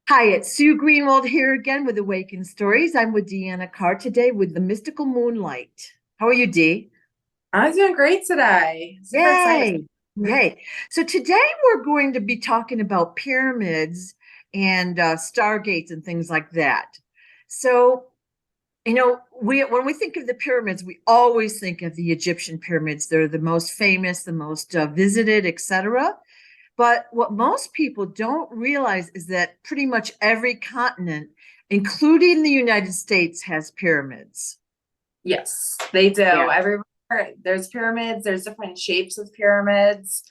Hi, it's Sue Greenwald here again with Awakened Stories. I'm with Deanna Carr today with the Mystical Moonlight. How are you, Dee? I'm doing great today. Super excited. Yay! Yay. So today we're going to be talking about pyramids and stargates and things like that. So, we when we think of the pyramids, we always think of the Egyptian pyramids. They're the most famous, the most visited, etc. But what most people don't realize is that pretty much every continent, including the United States, has pyramids. Yes, they do. Yeah, Everywhere there's pyramids, there's different shapes of pyramids.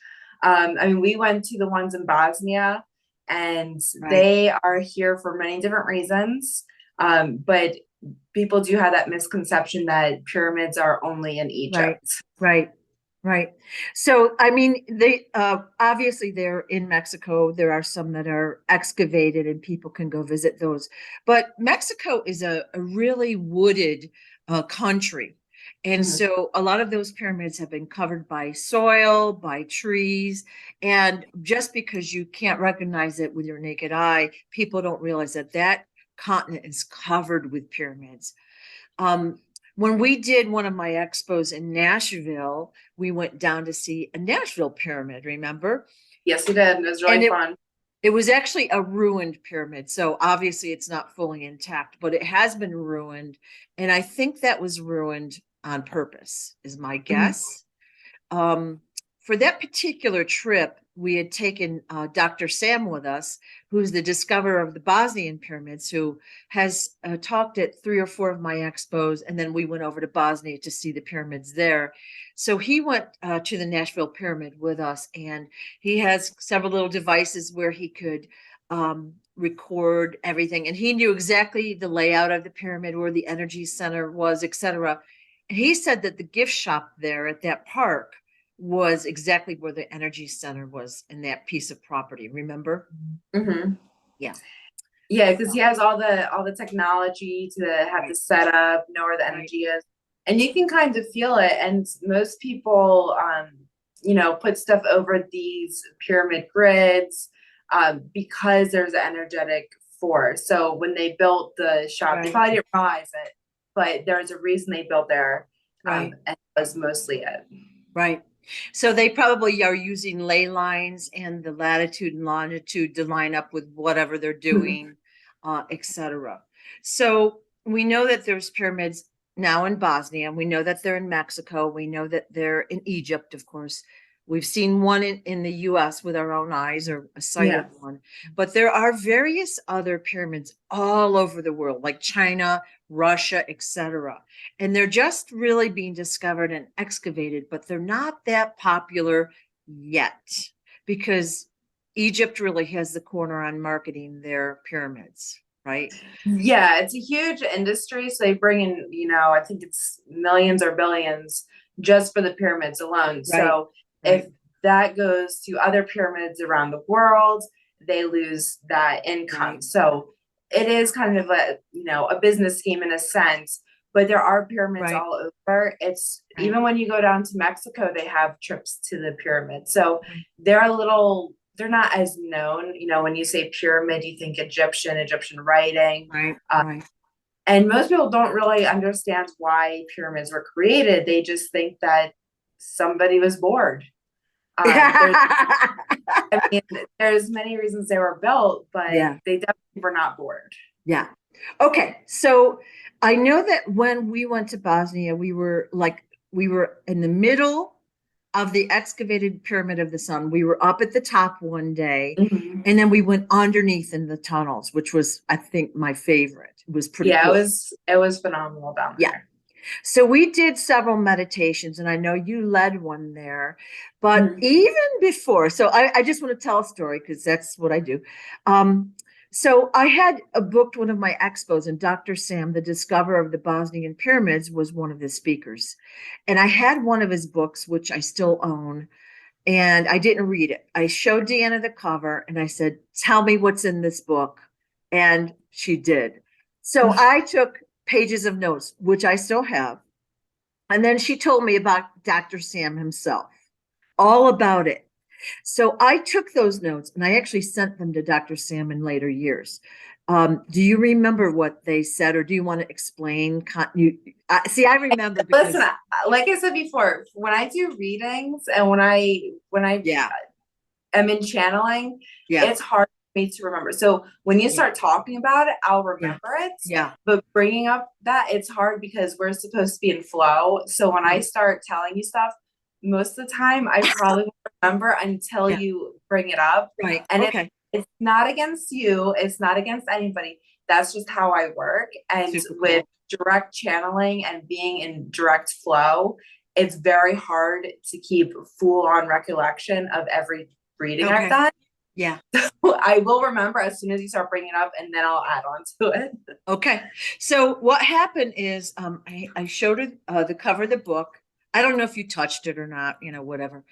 We went to the ones in Bosnia, and right, they are here for many different reasons. But people do have that misconception that pyramids are only in right, Egypt. right, right. So, I mean, they obviously they're in Mexico. There are some that are excavated, and people can go visit those. But Mexico is a really wooded country. And Mhm. so a lot of those pyramids have been covered by soil, by trees. And just because you can't recognize it with your naked eye, people don't realize that that continent is covered with pyramids. Um, when we did one of my expos in Nashville, we went down to see a Nashville pyramid, remember? Yes, we did. It was And really fun. it was actually a ruined pyramid. So obviously it's not fully intact, but it has been ruined. And I think that was ruined on purpose, is my Mhm. guess. Um, for that particular trip, we had taken Dr. Sam with us, who's the discoverer of the Bosnian pyramids, who has talked at three or four of my expos. And then we went over to Bosnia to see the pyramids there. So he went to the Nashville pyramid with us, and he has several little devices where he could record everything. And he knew exactly the layout of the pyramid, where the energy center was, etc. And he said that the gift shop there at that park was exactly where the energy center was in that piece of property. Remember? Mhm. Yeah. Yeah, because he has all the technology to have the Right. setup, know where the Right. energy is, and you can kind of feel it. And most people, put stuff over these pyramid grids because there's an energetic force. So when they built the shop, they Right. probably didn't realize it, but there's a reason they built there, Right. and that was mostly it. Right. So they probably are using ley lines and the latitude and longitude to line up with whatever they're doing, etc. So we know that there's pyramids now in Bosnia. We know that they're in Mexico. We know that they're in Egypt, of course. We've seen one in the US with our own eyes, or a sighted Yeah. one. But there are various other pyramids all over the world, like China, Russia, etc. And they're just really being discovered and excavated, but they're not that popular yet because Egypt really has the corner on marketing their pyramids, right? Yeah, it's a huge industry. So they bring in, I think it's millions or billions just for the pyramids alone. Right, So if right, that goes to other pyramids around the world, they lose that right, income. So it is kind of a business scheme in a sense, but there are pyramids right, all over. It's right, even when you go down to Mexico, they have trips to the pyramid. So right, they're not as known. When you say pyramid, you think Egyptian writing. right, Uh, right. and most people don't really understand why pyramids were created. They just think that somebody was bored. There's, I mean, there's many reasons they were built, but Yeah, they definitely were not bored. yeah. Okay, so I know that when we went to Bosnia, we were in the middle of the excavated pyramid of the sun. We were up at the top one day, Mhm. and then we went underneath in the tunnels, which was, I think, my favorite. It was pretty Yeah, it cool. was it was phenomenal down Yeah. there. So we did several meditations, and I know you led one there. But Mhm. even before, so I just want to tell a story because that's what I do. Um, so I had booked one of my expos, and Dr. Sam, the discoverer of the Bosnian pyramids, was one of the speakers. And I had one of his books, which I still own, and I didn't read it. I showed Deanna the cover and I said, "Tell me what's in this book." And she did. So I took pages of notes, which I still have. And then she told me about Dr. Sam himself, all about it. So I took those notes and I actually sent them to Dr. Sam in later years. Do you remember what they said, or do you want to explain? See, I remember because Listen, like I said before, when I do readings and when I yeah, am in channeling, yeah, it's hard for me to remember. So when you yeah, start talking about it, I'll yeah, remember it. yeah, But bringing up that, it's hard because we're supposed to be in flow. So when I right, start telling you stuff, most of the time I probably won't remember until yeah, you bring it up. right. And Okay, it's not against you, it's not against anybody. That's just how I work. And super with cool. direct channeling and being in direct flow, it's very hard to keep full on recollection of every reading I've Okay, done. yeah. I will remember as soon as you start bringing it up, and then I'll add on to it. Okay. So what happened is I showed her the cover of the book. I don't know if you touched it or not, whatever.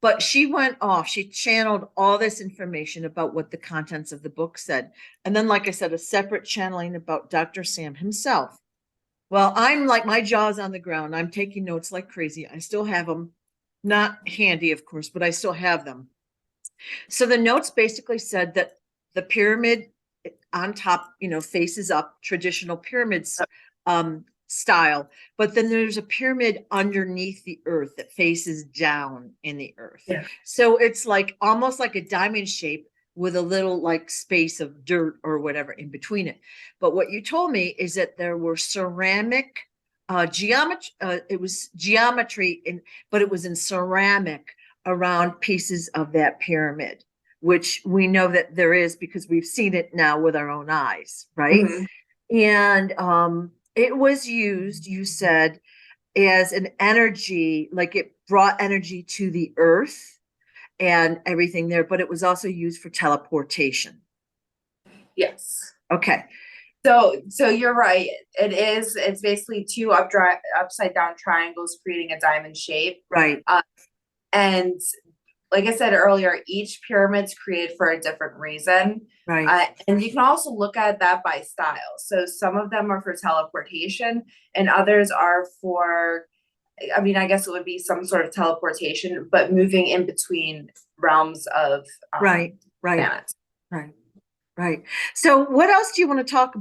But she went off. She channeled all this information about what the contents of the book said. And then, like I said, a separate channeling about Dr. Sam himself. Well, I'm like my jaw's on the ground. I'm taking notes like crazy. I still have them, not handy, of course, but I still have them. So the notes basically said that the pyramid on top, faces up, traditional pyramids style, but then there's a pyramid underneath the earth that faces down in the earth. Yeah. So it's like almost like a diamond shape with a little like space of dirt or whatever in between it. But what you told me is that there were ceramic geometry. It was geometry but it was in ceramic around pieces of that pyramid, which we know that there is because we've seen it now with our own eyes, right? Mhm. And it was used, you said, as an energy, like it brought energy to the earth and everything there, but it was also used for teleportation. Yes. Okay, So you're right. It's basically two upside down triangles creating a diamond shape. right, And like I said earlier, each pyramid's created for a different reason. right, And you can also look at that by style. So some of them are for teleportation, and others are for, I mean, I guess it would be some sort of teleportation, but moving in between realms of right, right, planets. right, right. So what else do you want to talk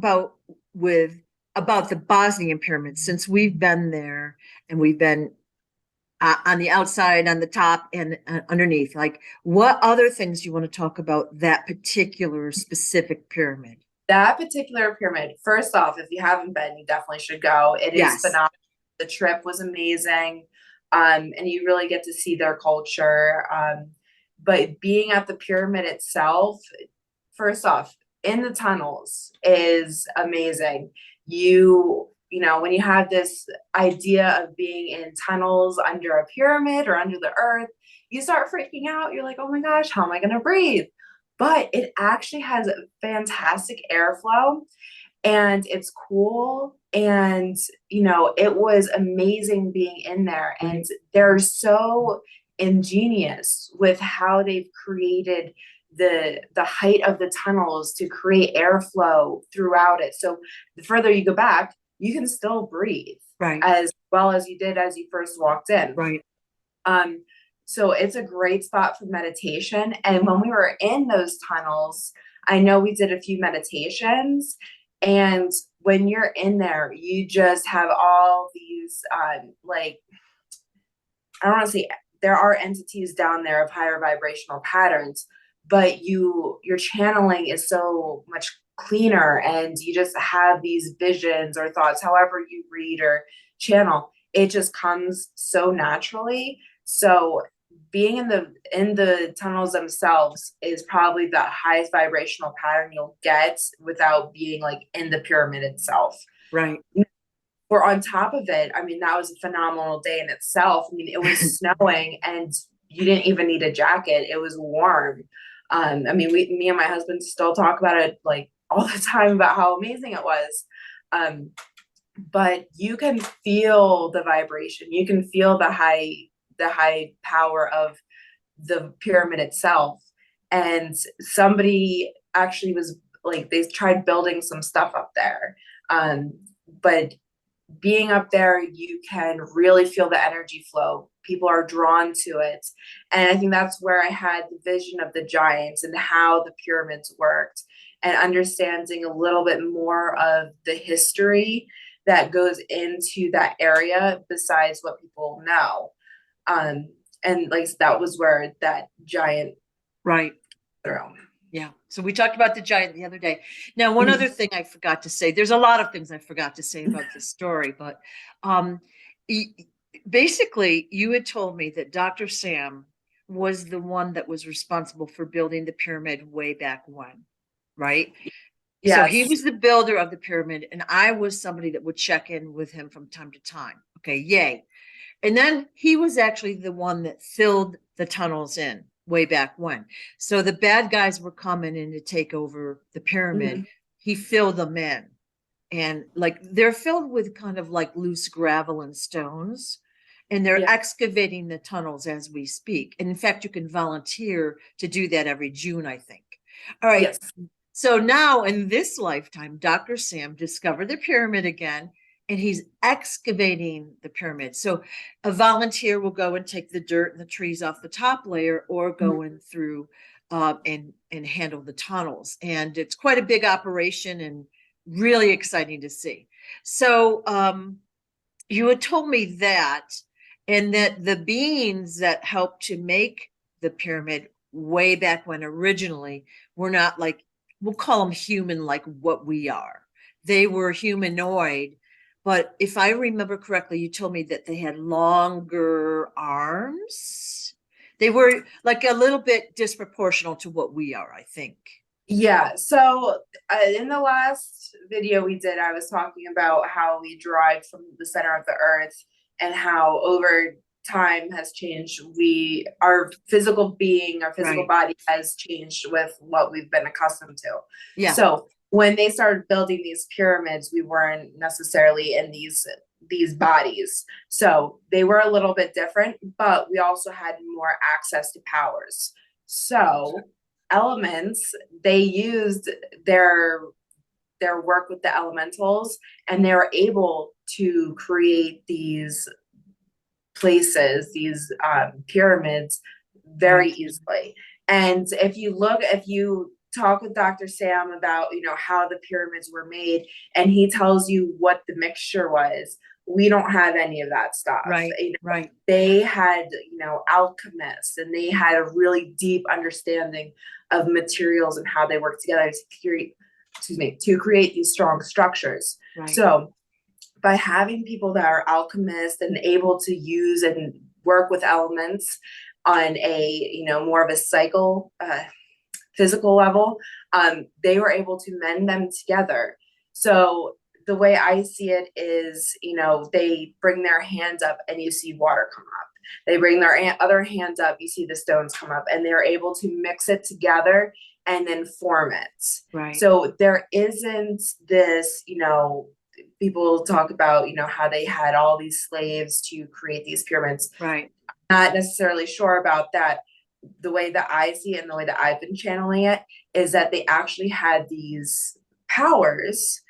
with about the Bosnian pyramids since we've been there and we've been on the outside, on the top, and underneath. Like, what other things you want to talk about that particular specific pyramid? That particular pyramid, first off, if you haven't been, you definitely should go. It is Yes, phenomenal. The trip was amazing. And you really get to see their culture. But being at the pyramid itself, first off, in the tunnels is amazing. You know, when you have this idea of being in tunnels under a pyramid or under the earth, you start freaking out. You're like, oh my gosh, how am I going to breathe? But it actually has fantastic airflow and it's cool. And, you know, it was amazing being in there. And right, they're so ingenious with how they've created the height of the tunnels to create airflow throughout it. So the further you go back, you can still breathe right, as well as you did as you first walked in. right. Um, so it's a great spot for meditation. And when we were in those tunnels, I know we did a few meditations. And when you're in there, you just have all these, like, I don't want to say there are entities down there of higher vibrational patterns, but your channeling is so much cleaner and you just have these visions or thoughts, however you read or channel, it just comes so naturally. So being in the tunnels themselves is probably the highest vibrational pattern you'll get without being like in the pyramid itself. Right. Or on top of it, I mean, that was a phenomenal day in itself. I mean, it was snowing and you didn't even need a jacket. It was warm. I mean, me and my husband still talk about it like all the time about how amazing it was. Um, but you can feel the vibration. You can feel the high power of the pyramid itself. And somebody actually was like, they tried building some stuff up there. But being up there, you can really feel the energy flow. People are drawn to it. And I think that's where I had the vision of the giants and how the pyramids worked, and understanding a little bit more of the history that goes into that area besides what people know. And like that was where that giant Right. throne. Yeah. So we talked about the giant the other day. Now, one other thing I forgot to say, there's a lot of things I forgot to say about this story, but um, basically, you had told me that Dr. Sam was the one that was responsible for building the pyramid way back when, right? So he Yes. was the builder of the pyramid, and I was somebody that would check in with him from time to time. Okay, yay. And then he was actually the one that filled the tunnels in way back when. So the bad guys were coming in to take over the pyramid. Mhm. He filled them in. And like they're filled with kind of like loose gravel and stones. And they're Yeah. excavating the tunnels as we speak. And in fact, you can volunteer to do that every June, I think. All right. Yes. So now in this lifetime, Dr. Sam discovered the pyramid again, and he's excavating the pyramid. So a volunteer will go and take the dirt and the trees off the top layer, or go in through and handle the tunnels. And it's quite a big operation and really exciting to see. So you had told me that, and that the beings that helped to make the pyramid way back when originally were not like, we'll call them human like what we are. They were humanoid, but if I remember correctly, you told me that they had longer arms. They were like a little bit disproportional to what we are, I think. Yeah. So in the last video we did, I was talking about how we drive from the center of the earth and how over time has changed. Our physical being, our physical Right. body has changed with what we've been accustomed to. Yeah. So when they started building these pyramids, we weren't necessarily in these bodies. So they were a little bit different, but we also had more access to powers. So elements, they used their work with the elementals, and they were able to create these places, these pyramids, very Right. easily. And if you talk with Dr. Sam about, how the pyramids were made, and he tells you what the mixture was, we don't have any of that stuff. Right. Right. They had, alchemists, and they had a really deep understanding of materials and how they work together to create these strong structures. Right. So by having people that are alchemists and able to use and work with elements on a, more of a physical level, they were able to mend them together. So the way I see it is, they bring their hands up and you see water come up. They bring their other hands up, you see the stones come up, and they're able to mix it together and then form it. Right. So there isn't this, people talk about, how they had all these slaves to create these pyramids. Right. Not necessarily sure about that. The way that I see it and the way that I've been channeling it is that they actually had these powers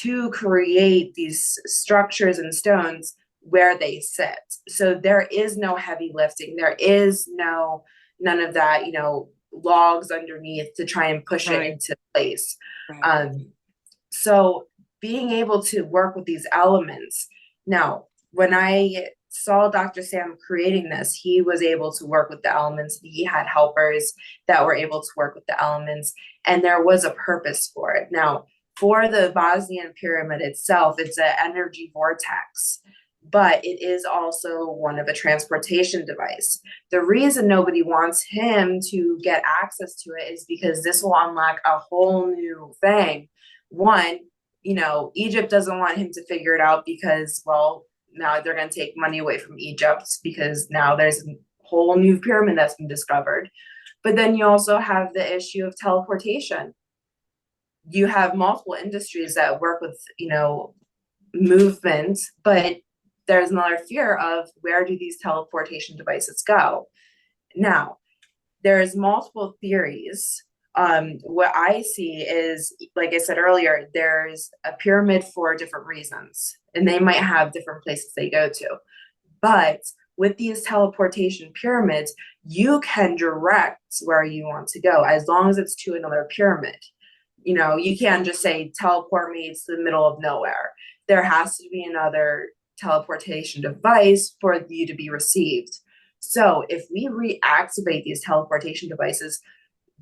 to create these structures and stones where they sit. So there is no heavy lifting. There is none of that, logs underneath to try and push Right. it into place. Right. So being able to work with these elements. Now, when I saw Dr. Sam creating this, he was able to work with the elements. He had helpers that were able to work with the elements, and there was a purpose for it. Now, for the Bosnian pyramid itself, it's an energy vortex, but it is also one of a transportation device. The reason nobody wants him to get access to it is because this will unlock a whole new thing. One, Egypt doesn't want him to figure it out because, well, now they're going to take money away from Egypt because now there's a whole new pyramid that's been discovered. But then you also have the issue of teleportation. You have multiple industries that work with, movement, but there's another fear of where do these teleportation devices go? Now, there's multiple theories. What I see is, like I said earlier, there's a pyramid for different reasons. and they might have different places they go to. But with these teleportation pyramids, you can direct where you want to go as long as it's to another pyramid. You know, you can't just say teleport me to the middle of nowhere. There has to be another teleportation device for you to be received. So if we reactivate these teleportation devices,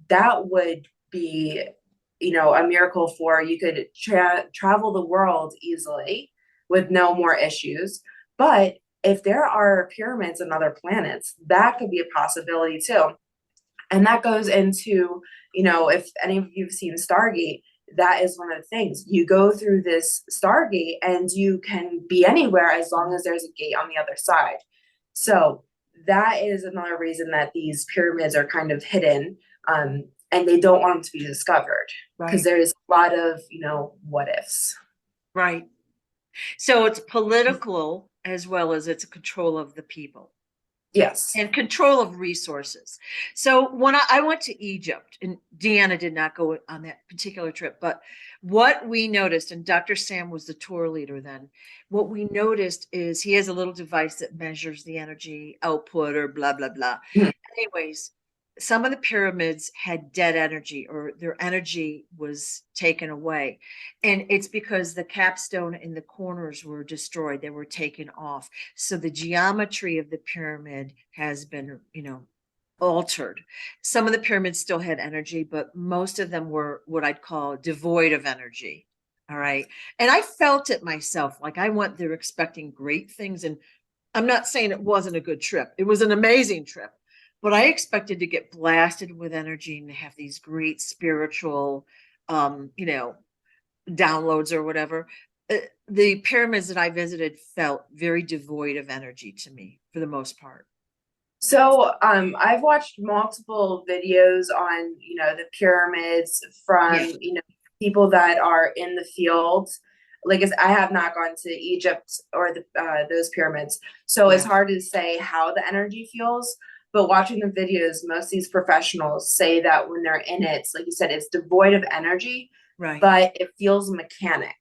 that would be, you know, a miracle for you could travel the world easily with no more issues. But if there are pyramids on other planets, that could be a possibility too. And that goes into, you know, if any of you've seen Stargate, that is one of the things. You go through this Stargate and you can be anywhere as long as there's a gate on the other side. So that is another reason that these pyramids are kind of hidden, and they don't want them to be discovered because there's a lot of, you know, what ifs. Right. So it's political as well as it's a control of the people. Yes. And control of resources. So when I went to Egypt, and Deanna did not go on that particular trip, but what we noticed, and Dr. Sam was the tour leader then, what we noticed is he has a little device that measures the energy output or blah, blah, blah. Anyways, some of the pyramids had dead energy or their energy was taken away. And it's because the capstone in the corners were destroyed. They were taken off. So the geometry of the pyramid has been, you know, altered. Some of the pyramids still had energy, but most of them were what I'd call devoid of energy. All right. And I felt it myself. Like I went there expecting great things. And I'm not saying it wasn't a good trip. It was an amazing trip. But I expected to get blasted with energy and have these great spiritual, you know, downloads or whatever. The pyramids that I visited felt very devoid of energy to me for the most part. So I've watched multiple videos on, you know, the pyramids from, you know, people that are in the field. Like I have not gone to Egypt or those pyramids. So it's hard to say how the energy feels. But watching the videos, most of these professionals say that when they're in it, like you said, it's devoid of energy, but it feels mechanic.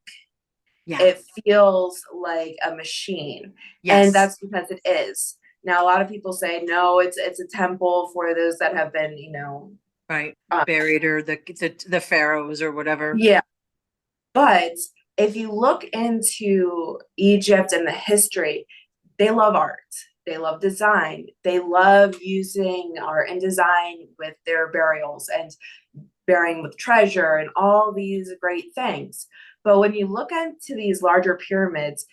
Yeah. It feels like a machine. And that's because it is. Now, a lot of people say, no, it's a temple for those that have been, you know, buried or the pharaohs or whatever. Yeah. But if you look into Egypt and the history, they love art. They love design. They love using art and design with their burials and burying with treasure and all these great things. But when you look into these larger pyramids,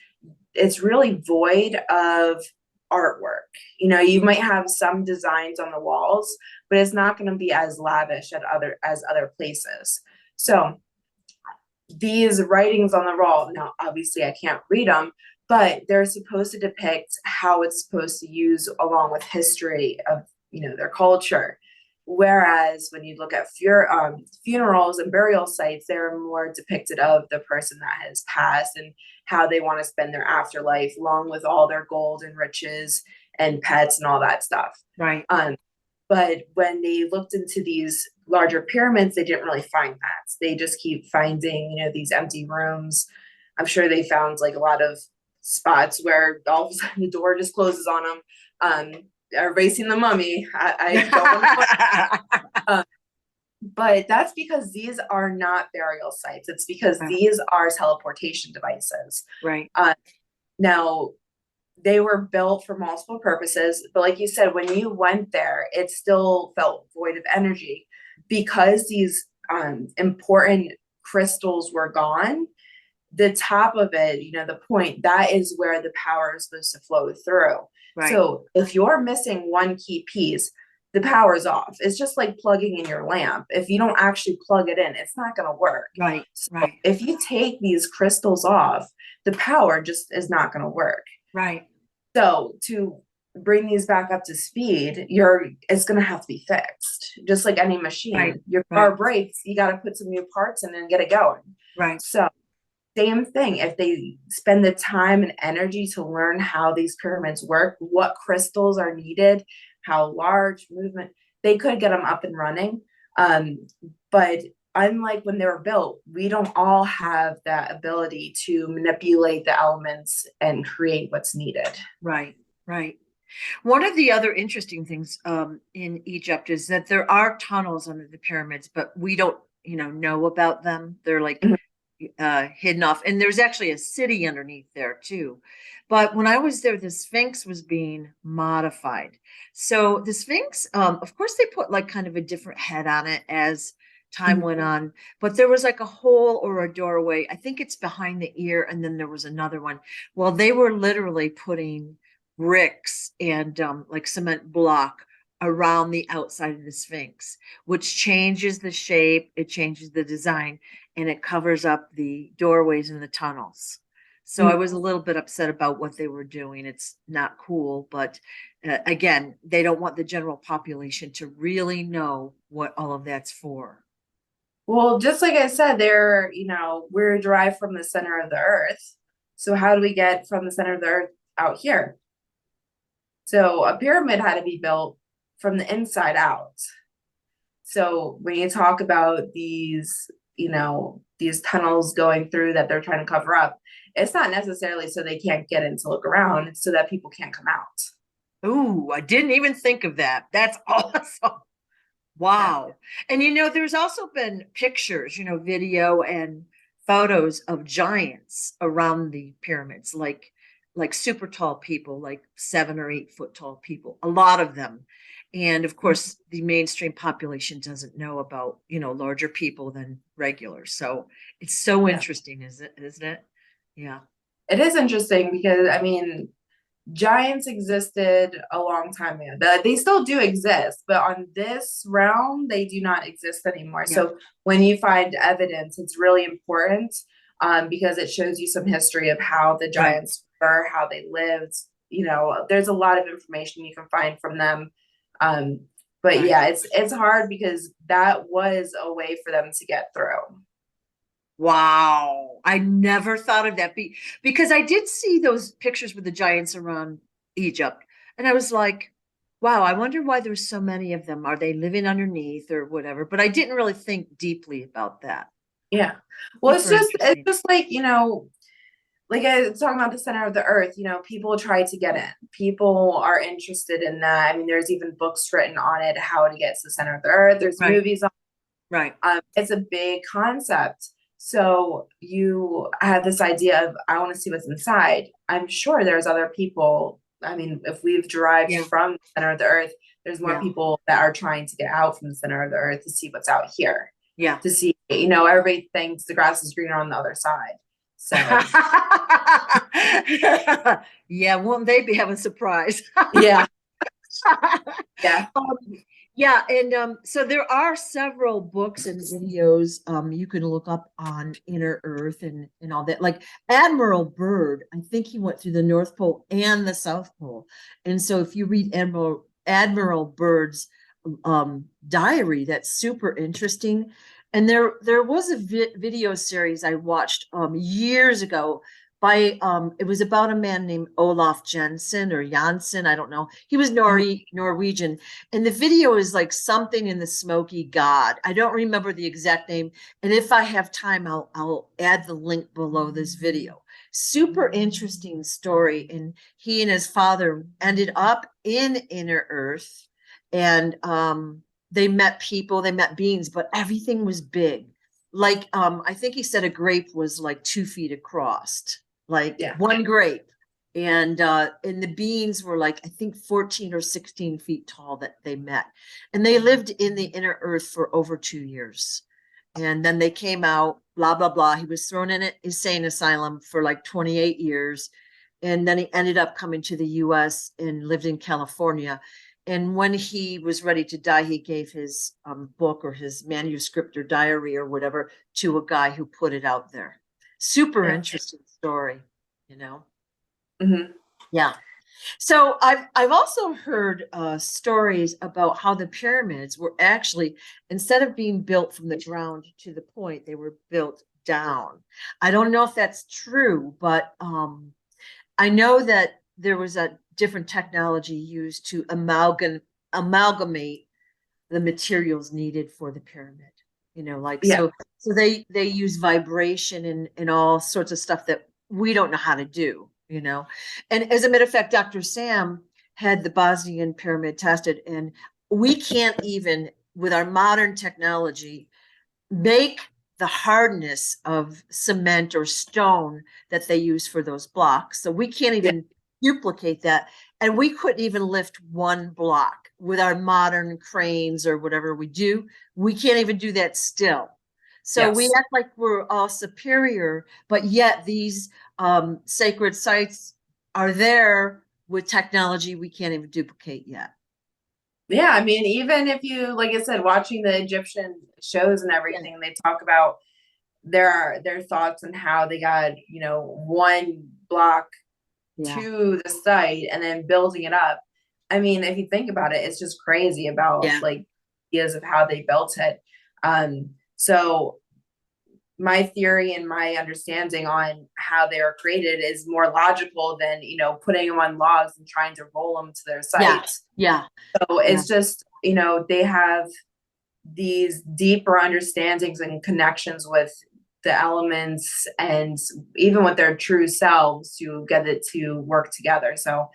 it's really void of artwork. You know, you might have some designs on the walls, but it's not going to be as lavish as other places. So these writings on the wall, now obviously I can't read them, but they're supposed to depict how it's supposed to use along with history of, you know, their culture. Whereas when you look at funerals and burial sites, they're more depicted of the person that has passed and how they want to spend their afterlife, along with all their gold and riches and pets and all that stuff. But when they looked into these larger pyramids, they didn't really find that. They just keep finding, you know, these empty rooms. I'm sure they found like a lot of spots where all of a sudden the door just closes on them. Erasing the mummy. I don't want to, but that's because these are not burial sites. It's because these are teleportation devices. Now, they were built for multiple purposes, but like you said, when you went there, it still felt void of energy because these important crystals were gone. The top of it, you know, the point, that is where the power is supposed to flow through. So if you're missing one key piece, the power is off. It's just like plugging in your lamp. If you don't actually plug it in, it's not going to work. So if you take these crystals off, the power just is not going to work. So to bring these back up to speed, it's going to have to be fixed. Just like any machine, your car breaks, you got to put some new parts in and get it going. So same thing, if they spend the time and energy to learn how these pyramids work, what crystals are needed, how large movement, they could get them up and running. But unlike when they were built, we don't all have that ability to manipulate the elements and create what's needed. Right, right. One of the other interesting things in Egypt is that there are tunnels under the pyramids, but we don't, know about them. They're like Mhm. hidden off, and there's actually a city underneath there too. But when I was there, the Sphinx was being modified. So the Sphinx, of course, they put like kind of a different head on it as time Mhm. went on, but there was like a hole or a doorway. I think it's behind the ear, and then there was another one. Well, they were literally putting bricks and like cement block around the outside of the Sphinx, which changes the shape, it changes the design, and it covers up the doorways and the tunnels. So I Mhm. was a little bit upset about what they were doing. It's not cool, but again, they don't want the general population to really know what all of that's for. Well, just like I said, we're derived from the center of the earth. So how do we get from the center of the earth out here? So a pyramid had to be built from the inside out. So when you talk about these tunnels going through that they're trying to cover up, it's not necessarily so they can't get in to look around, it's so that people can't come out. Ooh, I didn't even think of that. That's awesome. Yeah. Wow. And there's also been pictures, video and photos of giants around the pyramids, like super tall people, like 7 or 8 foot tall people, a lot of them. And of course, the mainstream population doesn't know about, larger people than regular. So it's so Yeah. interesting, isn't it? Yeah. It is interesting because I mean, giants existed a long time ago. They still do exist, but on this realm, they do not exist anymore. Yeah. So when you find evidence, it's really important because it shows you some history of how the Right. giants were, how they lived. There's a lot of information you can find from them. Um, but Right. yeah, it's hard because that was a way for them to get through. Wow. I never thought of that because I did see those pictures with the giants around Egypt. And I was like, wow, I wonder why there's so many of them. Are they living underneath or whatever? But I didn't really think deeply about that. Yeah. Well, it's Super just it's interesting. just like I was talking about the center of the earth, people try to get in. People are interested in that. I mean, there's even books written on it, how to get to the center of the earth. There's Right. movies on Right. it's a big concept. So you have this idea of I want to see what's inside. I'm sure there's other people. I mean, if we've derived Yeah. from the center of the earth, there's more Yeah. people that are trying to get out from the center of the earth to see what's out here. Yeah. To see, everybody thinks the grass is greener on the other side. So Yeah, won't they be having a surprise? yeah, yeah. Um, yeah, and so there are several books and videos you can look up on inner Earth and all that. Like Admiral Byrd, I think he went through the North Pole and the South Pole. And so if you read Admiral Byrd's diary, that's super interesting. And there was a video series I watched years ago by it was about a man named Olaf Jensen or Janssen, I don't know. He was Norwegian, and the video is like something in the Smoky God. I don't remember the exact name, and if I have time, I'll add the link below this video. Super interesting story, and he and his father ended up in Inner Earth, and they met people, they met beings, but everything was big. Like I think he said a grape was like 2 feet across, like Yeah. one grape, and the beings were like I think 14 or 16 feet tall that they met, and they lived in the inner earth for over 2 years, and then they came out, blah blah blah. He was thrown in an insane asylum for like 28 years, and then he ended up coming to the US and lived in California. And when he was ready to die, he gave his book or his manuscript or diary or whatever to a guy who put it out there. Super Yeah. interesting story, you know? Mm-hmm. Yeah. So I've also heard stories about how the pyramids were actually, instead of being built from the ground to the point, they were built down. I don't know if that's true, but I know that there was a different technology used to amalgamate the materials needed for the pyramid. like, Yeah. so they use vibration and all sorts of stuff that we don't know how to do. And as a matter of fact, Dr. Sam had the Bosnian pyramid tested, and we can't even, with our modern technology, make the hardness of cement or stone that they use for those blocks. So we can't even duplicate that. And we couldn't even lift one block with our modern cranes or whatever we do. We can't even do that still. So we Yes. act like we're all superior, but yet these sacred sites are there with technology we can't even duplicate yet. Yeah, I mean, even if you, like I said, watching the Egyptian shows and everything, they talk about their thoughts on how they got, one block to the site and then building it up. I mean, if you think about it, it's just crazy about like ideas of how they built it. So my theory and my understanding on how they are created is more logical than, putting them on logs and trying to roll them to their sites. Yeah. So it's just, they have these deeper understandings and connections with the elements and even with their true selves to get it to work together. So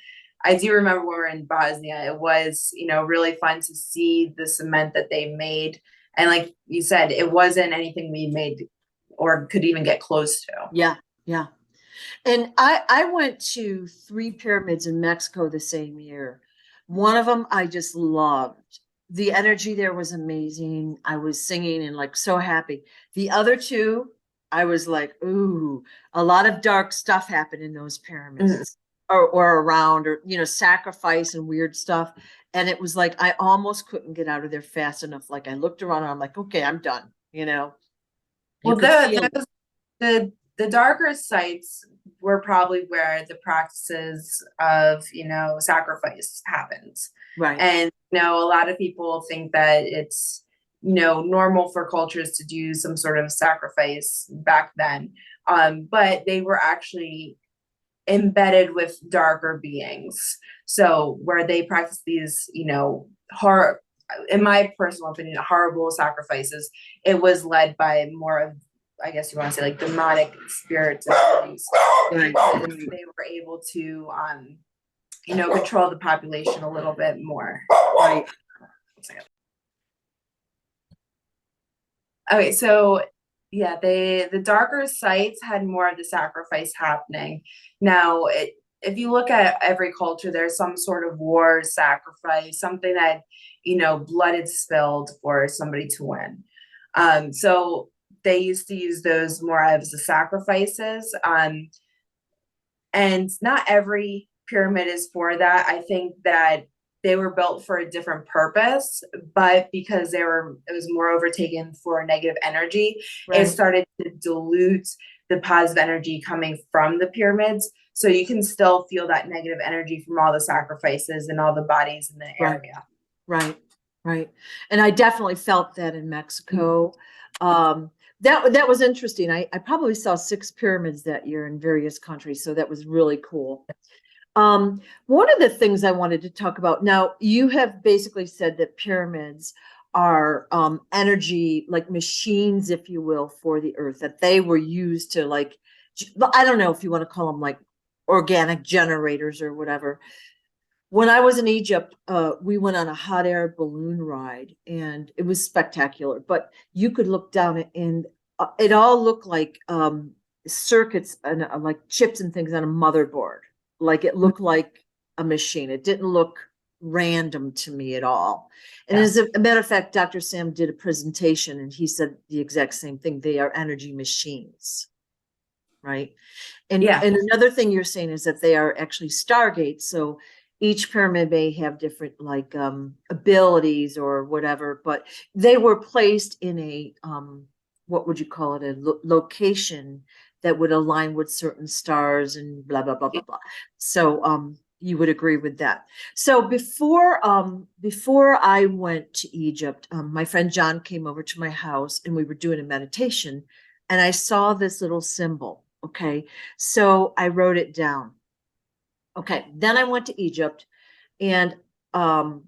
I do remember when we were in Bosnia, it was, really fun to see the cement that they made. And like you said, it wasn't anything we made or could even get close to. Yeah. And I went to 3 pyramids in Mexico the same year. One of them I just loved. The energy there was amazing. I was singing and like so happy. The other 2, I was like, ooh, a lot of dark stuff happened in those pyramids or around, or, sacrifice and weird stuff. And it was like, I almost couldn't get out of there fast enough. Like I looked around and I'm like, okay, I'm done. Well, the darker sites were probably where the practices of, sacrifice happens. Right. And, a lot of people think that it's, normal for cultures to do some sort of sacrifice back then. But they were actually embedded with darker beings. So where they practice these, horror, in my personal opinion, horrible sacrifices, it was led by more of, I guess you want to say, like demonic spirits and things. Right. They were able to, control the population a little bit more. Right. Okay, so yeah, the darker sites had more of the sacrifice happening. Now, if you look at every culture, there's some sort of war, sacrifice, something that, blood is spilled for somebody to win. So they used to use those more as the sacrifices. And not every pyramid is for that. I think that they were built for a different purpose, but because it was more overtaken for negative energy, it started to dilute the positive energy coming from the pyramids. So you can still feel that negative energy from all the sacrifices and all the bodies in the area. Right. And I definitely felt that in Mexico. That was interesting. I probably saw 6 pyramids that year in various countries, so that was really cool. One of the things I wanted to talk about, now you have basically said that pyramids are energy, like machines, if you will, for the earth, that they were used to, like, I don't know if you want to call them like organic generators or whatever. When I was in Egypt, we went on a hot air balloon ride, and it was spectacular. But you could look down and it all looked like circuits and like chips and things on a motherboard. Like it looked like a machine. It didn't look random to me at all. And as a matter of fact, Dr. Sam did a presentation and he said the exact same thing. They are energy machines, right? And another thing you're saying is that they are actually Stargates. So each pyramid may have different like abilities or whatever, but they were placed in a what would you call it, a location that would align with certain stars and blah blah blah blah blah. So you would agree with that. So before I went to Egypt, my friend John came over to my house and we were doing a meditation, and I saw this little symbol. Okay, so I wrote it down. Okay, then I went to Egypt, and I don't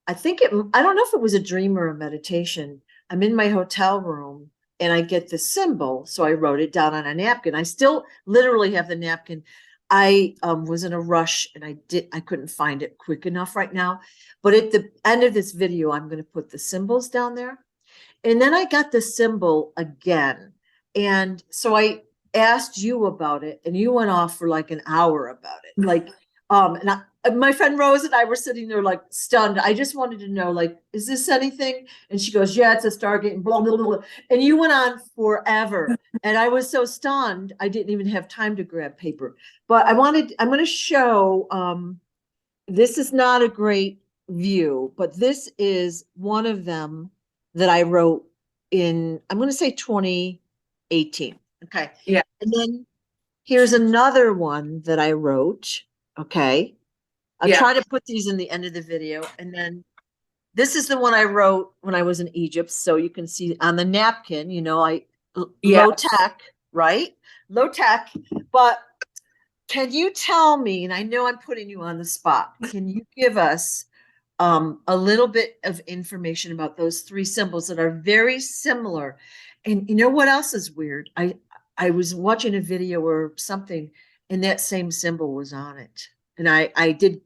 know if it was a dream or a meditation, I'm in my hotel room and I get the symbol. So I wrote it down on a napkin. I still literally have the napkin. I was in a rush and I couldn't find it quick enough right now. But at the end of this video, I'm going to put the symbols down there. And then I got the symbol again. And so I asked you about it and you went off for like an hour about it. Like, my friend Rose and I were sitting there like stunned. I just wanted to know, like, is this anything? And she goes, yeah, it's a Stargate and blah, blah, blah, blah. And you went on forever. And I was so stunned, I didn't even have time to grab paper. But I'm going to show, this is not a great view, but this is one of them that I wrote in, I'm going to say 2018. Okay. Yeah. And then here's another one that I wrote. Okay. I'll try to put these in the end of the video. And then this is the one I wrote when I was in Egypt. So you can see on the napkin, low tech, right? Low tech. But can you tell me, and I know I'm putting you on the spot, can you give us a little bit of information about those three symbols that are very similar? And you know what else is weird? I was watching a video or something, and that same symbol was on it. And I did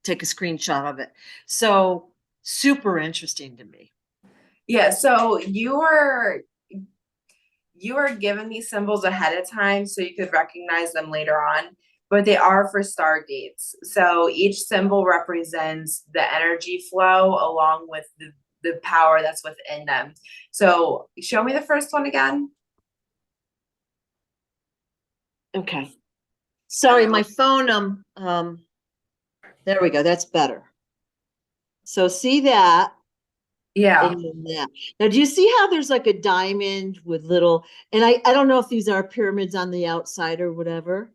take a screenshot of it. So super interesting to me. Yeah, so you were given these symbols ahead of time so you could recognize them later on, but they are for stargates. So each symbol represents the energy flow along with the power that's within them. So show me the first one again. Okay. Sorry, my phone, there we go. That's better. So see that? Yeah. And then that. Now, do you see how there's like a diamond with little, and I don't know if these are pyramids on the outside or whatever.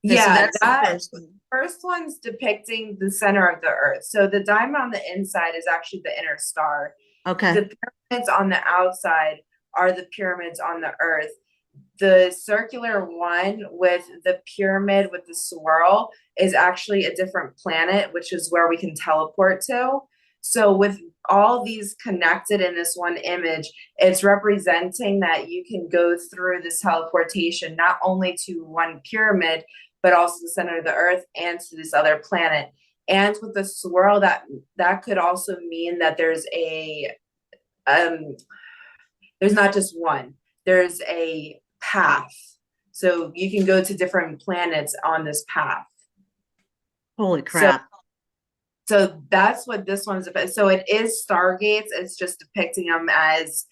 Okay, so Yeah, that's the that first one. first one's depicting the center of the earth. So the diamond on the inside is actually the inner star. Okay. The pyramids on the outside are the pyramids on the earth. The circular one with the pyramid with the swirl is actually a different planet, which is where we can teleport to. So with all these connected in this one image, it's representing that you can go through this teleportation, not only to one pyramid, but also the center of the earth and to this other planet. And with the swirl, that could also mean that there's not just one, there's a path. So you can go to different planets on this path. Holy crap. So that's what this one's about. So it is stargates. It's just depicting them as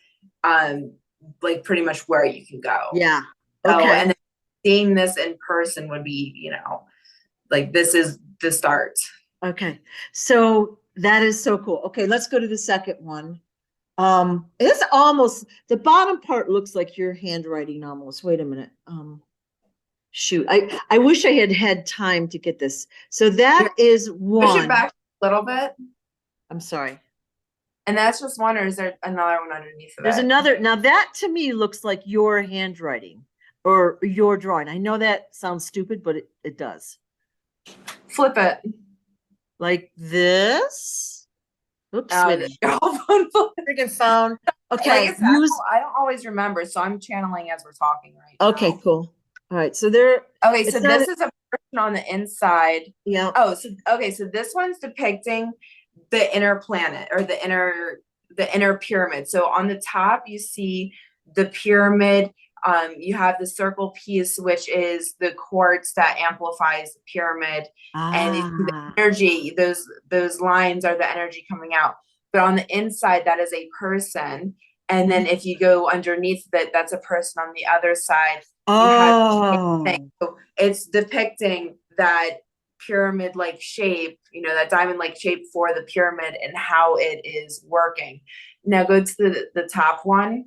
like pretty much where you can go. Yeah. Okay. Okay. And then seeing this in person would be, like this is the start. Okay. So that is so cool. Okay, let's go to the second one. It's almost, the bottom part looks like your handwriting almost. Wait a minute. Shoot. I wish I had time to get this. So that is one. Push it back a little bit. I'm sorry. And that's just one, or is there another one underneath of There's it? another. Now that to me looks like your handwriting or your drawing. I know that sounds stupid, but it does. Flip it. Like this. Oops. Your whole phone Freaking phone. Okay. Like I don't always remember, so I'm channeling as we're talking right now. Okay, cool. All right. So there. Okay, so this is a person on the inside. Yeah. Oh, so this one's depicting the inner planet or the inner pyramid. So on the top you see the pyramid. You have the circle piece, which is the quartz that amplifies the pyramid, and the energy. Those lines are the energy coming out. But on the inside, that is a person. And then if you go underneath that, that's a person on the other side. So it's depicting that pyramid-like shape, that diamond-like shape for the pyramid and how it is working. Now go to the top one.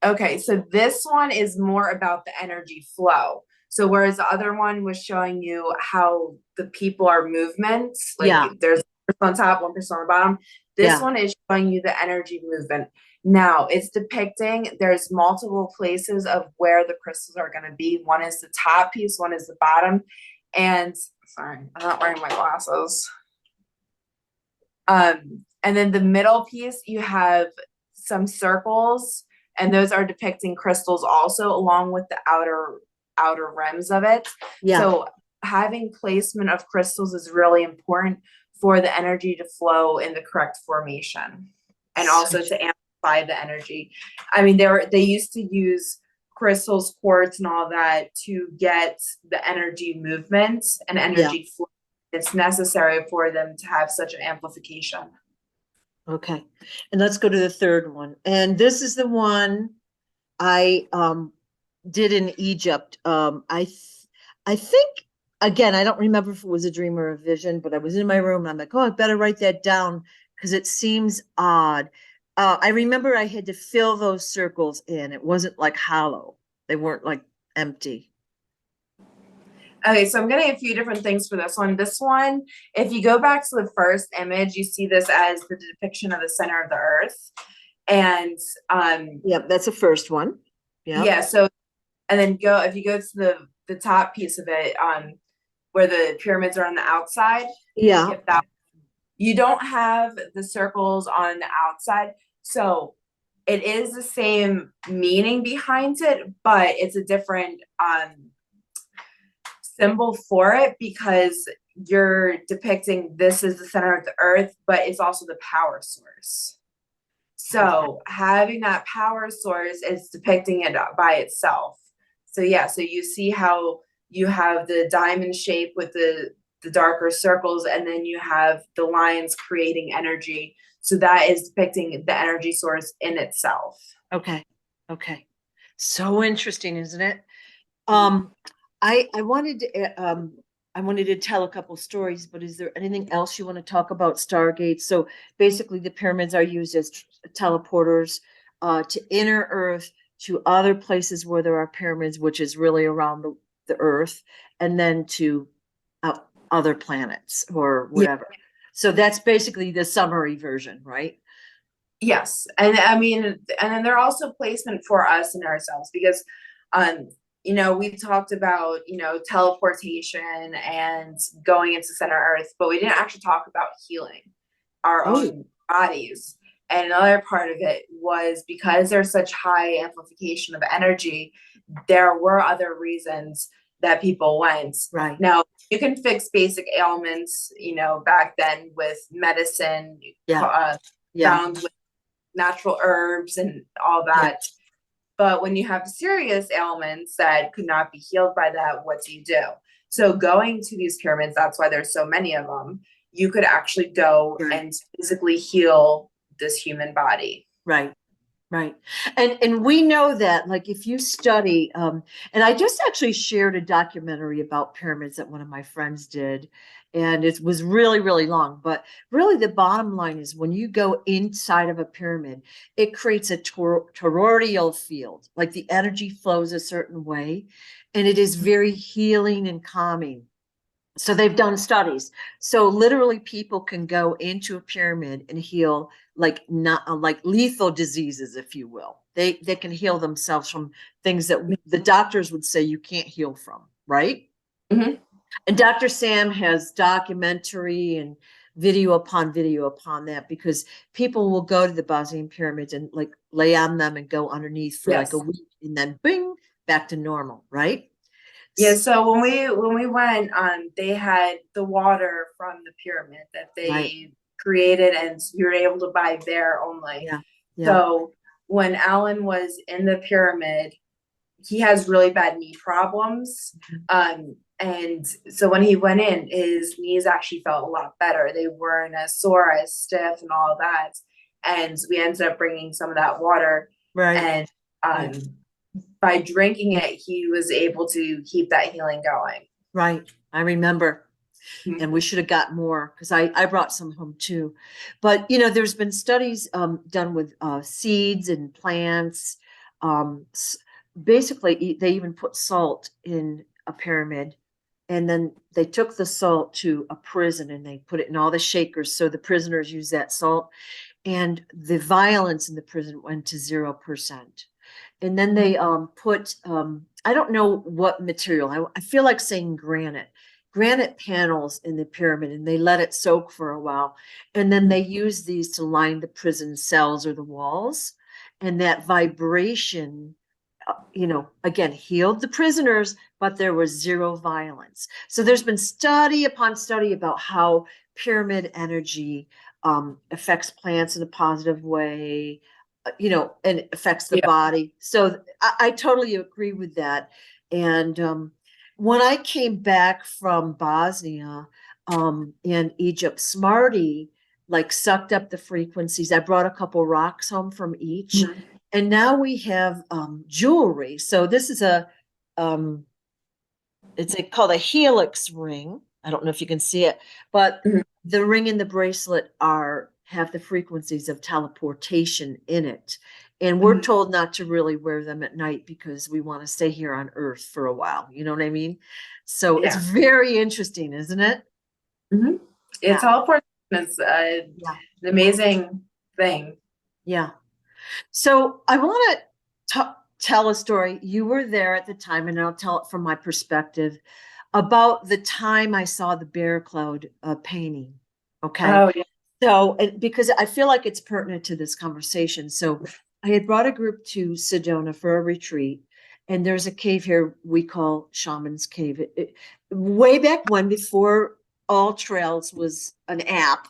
Okay, so this one is more about the energy flow. So whereas the other one was showing you how the people are movements, like there's one person on top, one person on the bottom. This one is showing you the energy movement. Now it's depicting there's multiple places of where the crystals are going to be. One is the top piece, one is the bottom. And sorry, I'm not wearing my glasses. And then the middle piece, you have some circles, and those are depicting crystals also, along with the outer rims of it. Yeah. So having placement of crystals is really important for the energy to flow in the correct formation, and also to amplify the energy. I mean, they used to use crystals, quartz, and all that to get the energy movement and energy flow. It's necessary for them to have such an amplification. Okay. And let's go to the third one. And this is the one I did in Egypt. I think, again, I don't remember if it was a dream or a vision, but I was in my room and I'm like, oh, I better write that down because it seems odd. I remember I had to fill those circles in. It wasn't like hollow. They weren't like empty. Okay, so I'm getting a few different things for this one. This one, if you go back to the first image, you see this as the depiction of the center of the earth. And Yep, that's the first one. yeah, so and then if you go to the top piece of it, where the pyramids are on the outside, Yeah. You don't have the circles on the outside. So it is the same meaning behind it, but it's a different symbol for it, because you're depicting this is the center of the earth, but it's also the power source. So having that power source is depicting it by itself. So yeah, so you see how you have the diamond shape with the darker circles, and then you have the lines creating energy. So that is depicting the energy source in itself. Okay. Okay. So interesting, isn't it? I wanted to tell a couple stories, but is there anything else you want to talk about Stargate? So basically, the pyramids are used as teleporters to inner Earth, to other places where there are pyramids, which is really around the Earth, and then to other planets or whatever. Yeah. So that's basically the summary version, right? Yes. And I mean, and then they're also placement for us and ourselves, because we talked about, teleportation and going into center earth, but we didn't actually talk about healing our own bodies. And another part of it was because there's such high amplification of energy, there were other reasons that people went. Right. Now, you can fix basic ailments, back then with medicine, found with natural herbs and all that. Yeah. But when you have serious ailments that could not be healed by that, what do you do? So going to these pyramids, that's why there's so many of them. You could actually go and physically heal this human body. Right. Right. And we know that, like, if you study, and I just actually shared a documentary about pyramids that one of my friends did, and it was really, really long. But really, the bottom line is when you go inside of a pyramid, it creates a toroidal field, like the energy flows a certain way, and it is very healing and calming. So they've done studies. So literally people can go into a pyramid and heal like lethal diseases, if you will. They can heal themselves from things that the doctors would say you can't heal from, right? Mm-hmm. And Dr. Sam has documentary and video upon that, because people will go to the Bosnian pyramids and like lay on them and go underneath for like a week, and then bing, back to normal, right? Yeah, so when we went, they had the water from the pyramid that they created, and you were able to buy there only. Yeah. So when Alan was in the pyramid, he has really bad knee problems. And so when he went in, his knees actually felt a lot better. They weren't as sore, as stiff, and all that. And we ended up bringing some of that water. Right. And by drinking it, he was able to keep that healing going. Right. I remember. Mm-hmm. And we should have got more, because I brought some home too. But, there's been studies done with seeds and plants. Basically, they even put salt in a pyramid, and then they took the salt to a prison and they put it in all the shakers. So the prisoners use that salt, and the violence in the prison went to 0%. And then they put, I don't know what material, I feel like saying granite, granite panels in the pyramid, and they let it soak for a while. And then they use these to line the prison cells or the walls. And that vibration, again, healed the prisoners, but there was zero violence. So there's been study upon study about how pyramid energy affects plants in a positive way, and affects the body. So I totally agree with that. And when I came back from Bosnia and Egypt, Smarty like sucked up the frequencies. I brought a couple rocks home from each. Mm-hmm. And now we have jewelry. So this is it's called a helix ring. I don't know if you can see it, but mm-hmm. the ring and the bracelet have the frequencies of teleportation in it. And we're mm-hmm. told not to really wear them at night because we want to stay here on Earth for a while. You know what I mean? So it's very interesting, isn't it? Mm-hmm. Yeah. Teleportation is an amazing thing. Yeah. So I want to tell a story. You were there at the time, and I'll tell it from my perspective about the time I saw the Bearcloud painting. Okay. Oh, yeah. So, because I feel like it's pertinent to this conversation. So I had brought a group to Sedona for a retreat, and there's a cave here we call Shaman's Cave. Way back when, before All Trails was an app,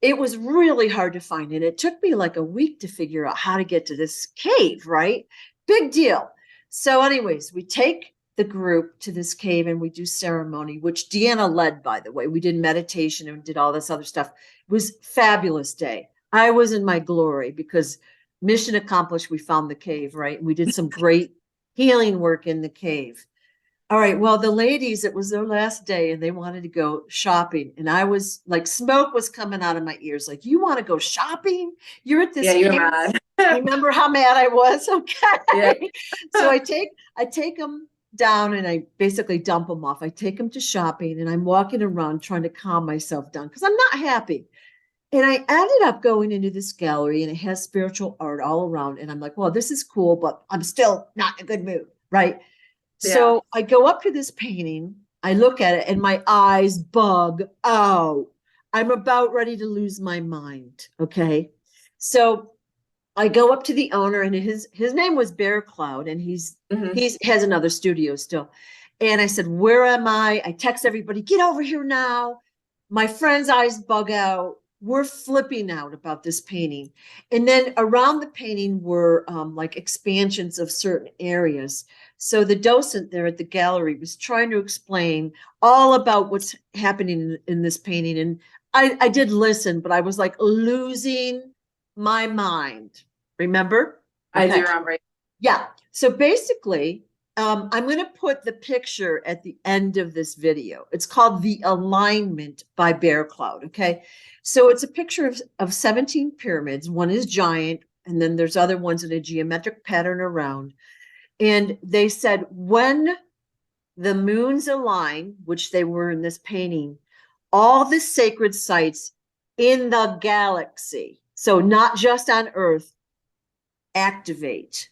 it was really hard to find. And it took me like a week to figure out how to get to this cave, right? Big deal. So anyways, we take the group to this cave and we do ceremony, which Deanna led, by the way. We did meditation and did all this other stuff. It was a fabulous day. I was in my glory because mission accomplished. We found the cave, right? We did some great healing work in the cave. All right. Well, the ladies, it was their last day and they wanted to go shopping. And I was like, smoke was coming out of my ears. Like, you want to go shopping? You're at this. Yeah, you're mad. Remember how mad I was? Okay. Yeah. So I take them down and I basically dump them off. I take them to shopping and I'm walking around trying to calm myself down because I'm not happy. And I ended up going into this gallery and it has spiritual art all around. And I'm like, well, this is cool, but I'm still not in a good mood. Right. Yeah. So I go up to this painting, I look at it and my eyes bug out. I'm about ready to lose my mind. Okay. So I go up to the owner and his name was Bearcloud and he has another studio still. And I said, where am I? I text everybody, get over here now. My friend's eyes bug out. We're flipping out about this painting. And then around the painting were like expansions of certain areas. So the docent there at the gallery was trying to explain all about what's happening in this painting. And I did listen, but I was like losing my mind. Remember? Okay. I do remember. Yeah. So basically, I'm going to put the picture at the end of this video. It's called The Alignment by Bearcloud. Okay. So it's a picture of 17 pyramids. One is giant, and then there's other ones in a geometric pattern around. And they said when the moons align, which they were in this painting, all the sacred sites in the galaxy, so not just on Earth, activate.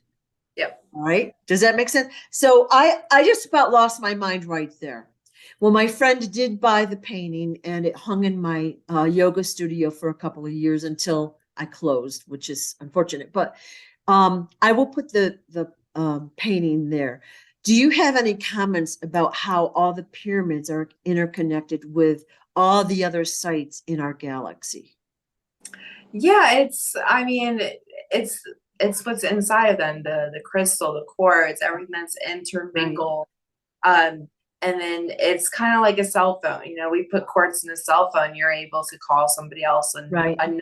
Yep. All right. Does that make sense? So I just about lost my mind right there. Well, my friend did buy the painting and it hung in my yoga studio for a couple of years until I closed, which is unfortunate. But I will put the painting there. Do you have any comments about how all the pyramids are interconnected with all the other sites in our galaxy? Yeah, it's what's inside of them, the crystal, the quartz, everything that's intermingled. Right. And then it's kind of like a cell phone. You know, we put quartz in a cell phone, you're able to call somebody else in another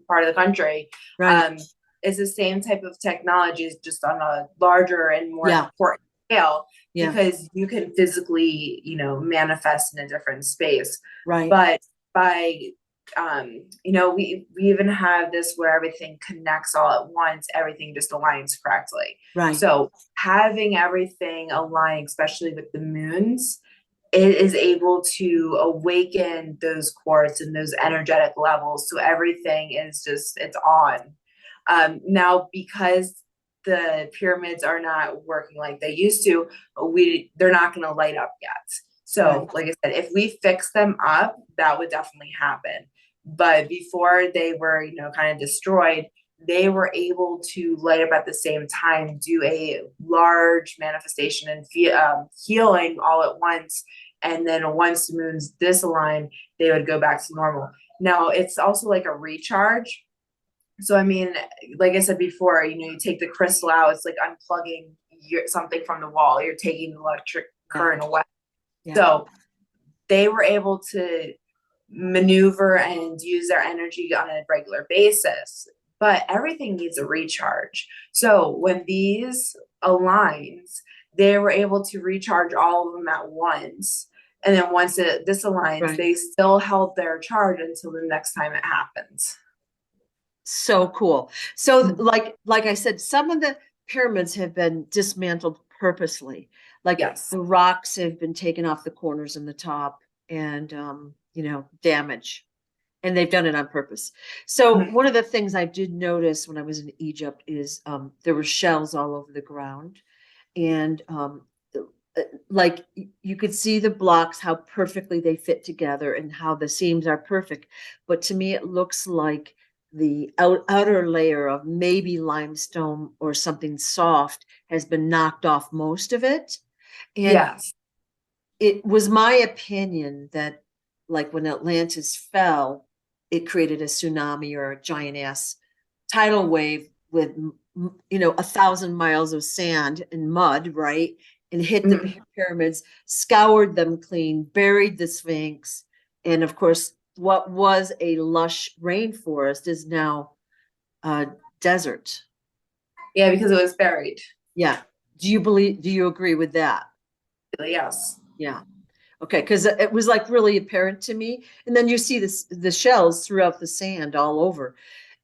part of the country. Right. It's the same type of technology, just on a larger and more important scale, because you can physically, manifest in a different space. Right. But by we even have this where everything connects all at once, everything just aligns correctly. Right. So having everything align, especially with the moons, it is able to awaken those quartz and those energetic levels. So everything is it's on. Now, because the pyramids are not working like they used to, they're not going to light up yet. So, like I said, if we fix them up, that would definitely happen. But before they were, kind of destroyed, they were able to light up at the same time, do a large manifestation and healing all at once. And then once the moon's disaligned, they would go back to normal. Now, it's also like a recharge. So, I mean, like I said before, you take the crystal out, it's like unplugging something from the wall. You're taking the electric current away. Yeah. So they were able to maneuver and use their energy on a regular basis, but everything needs a recharge. So when these aligns, they were able to recharge all of them at once. And then once it disaligns, they still held their charge until the next time it happens. So cool. So like I said, some of the pyramids have been dismantled purposely. Like the rocks have been taken off the corners and the top and, damage. And they've done it on purpose. So one of the things I did notice when I was in Egypt is there were shells all over the ground. And like you could see the blocks, how perfectly they fit together and how the seams are perfect. But to me, it looks like the outer layer of maybe limestone or something soft has been knocked off most of it. And it was my opinion that like when Atlantis fell, it created a tsunami or a giant ass tidal wave with, 1,000 miles of sand and mud, right? And hit the pyramids, scoured them clean, buried the Sphinx. And of course, what was a lush rainforest is now a desert. Yeah, because it was buried. Yeah. Do you agree with that? Yes. Yeah. Okay, because it was like really apparent to me. And then you see the shells throughout the sand all over.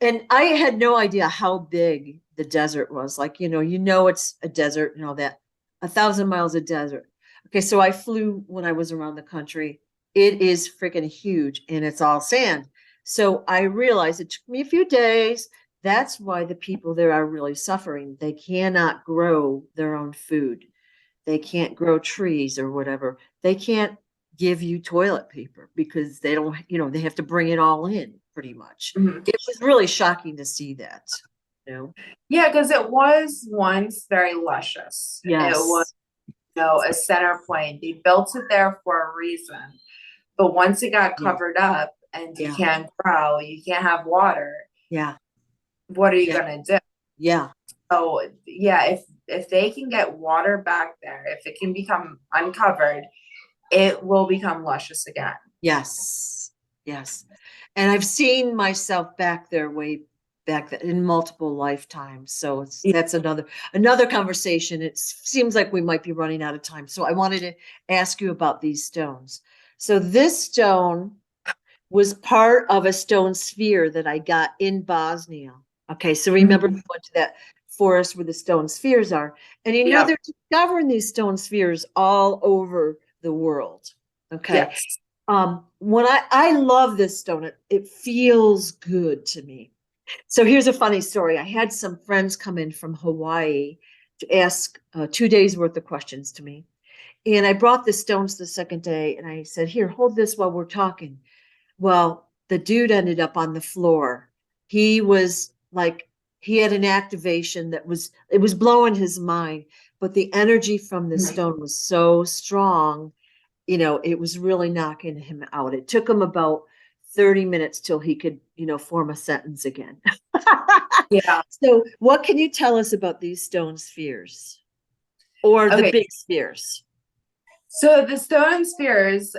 And I had no idea how big the desert was. Like, it's a desert and all that. 1,000 miles of desert. Okay, so I flew when I was around the country. It is freaking huge and it's all sand. So I realized it took me a few days. That's why the people there are really suffering. They cannot grow their own food. They can't grow trees or whatever. They can't give you toilet paper because they don't, they have to bring it all in pretty much. It was really shocking to see that, Yeah, because it was once very luscious. Yes. It was, a center point. They built it there for a reason. But once it got covered up and you can't grow, you can't have water. Yeah. What are you going to do? Yeah. So, if they can get water back there, if it can become uncovered, it will become luscious again. Yes. Yes. And I've seen myself back there way back in multiple lifetimes. So that's another conversation. It seems like we might be running out of time. So I wanted to ask you about these stones. So this stone was part of a stone sphere that I got in Bosnia. Okay, so remember we went to that forest where the stone spheres are. And they're discovering these stone spheres all over the world. Okay. Yes. When I love this stone, it feels good to me. So here's a funny story. I had some friends come in from Hawaii to ask 2 days worth of questions to me. And I brought the stones the second day and I said, here, hold this while we're talking. Well, the dude ended up on the floor. He was like, he had an activation it was blowing his mind, but the energy from the stone was so strong, it was really knocking him out. It took him about 30 minutes till he could, form a sentence again. Yeah. So what can you tell us about these stone spheres or the big spheres? So the stone spheres,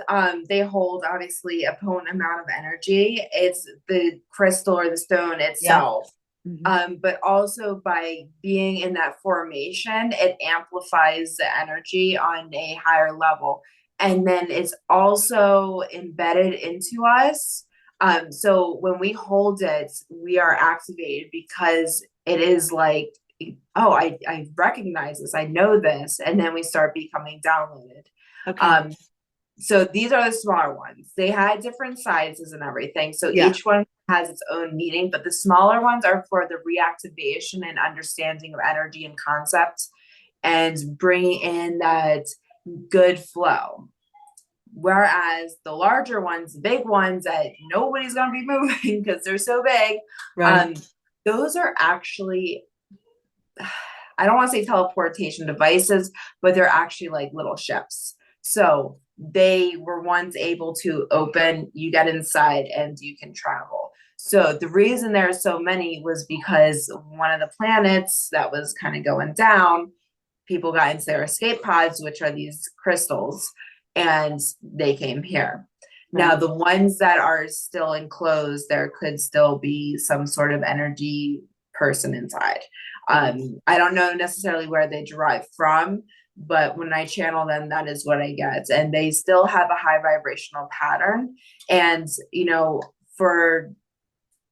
they hold obviously a potent amount of energy. It's the crystal or the stone itself. But also by being in that formation, it amplifies the energy on a higher level. And then it's also embedded into us. So when we hold it, we are activated because it is like, oh, I recognize this, I know this, and then we start becoming downloaded. Okay. So these are the smaller ones. They had different sizes and everything. So Yeah. each one has its own meaning, but the smaller ones are for the reactivation and understanding of energy and concepts and bringing in that good flow. Whereas the larger ones, the big ones that nobody's going to be moving because they're so big, Right. those are actually, I don't want to say teleportation devices, but they're actually like little ships. So they were once able to open, you get inside and you can travel. So the reason there are so many was because one of the planets that was kind of going down, people got into their escape pods, which are these crystals, and they came here. Right. Now, the ones that are still enclosed, there could still be some sort of energy person inside. I don't know necessarily where they derive from, but when I channel them, that is what I get. And they still have a high vibrational pattern. And, you know, for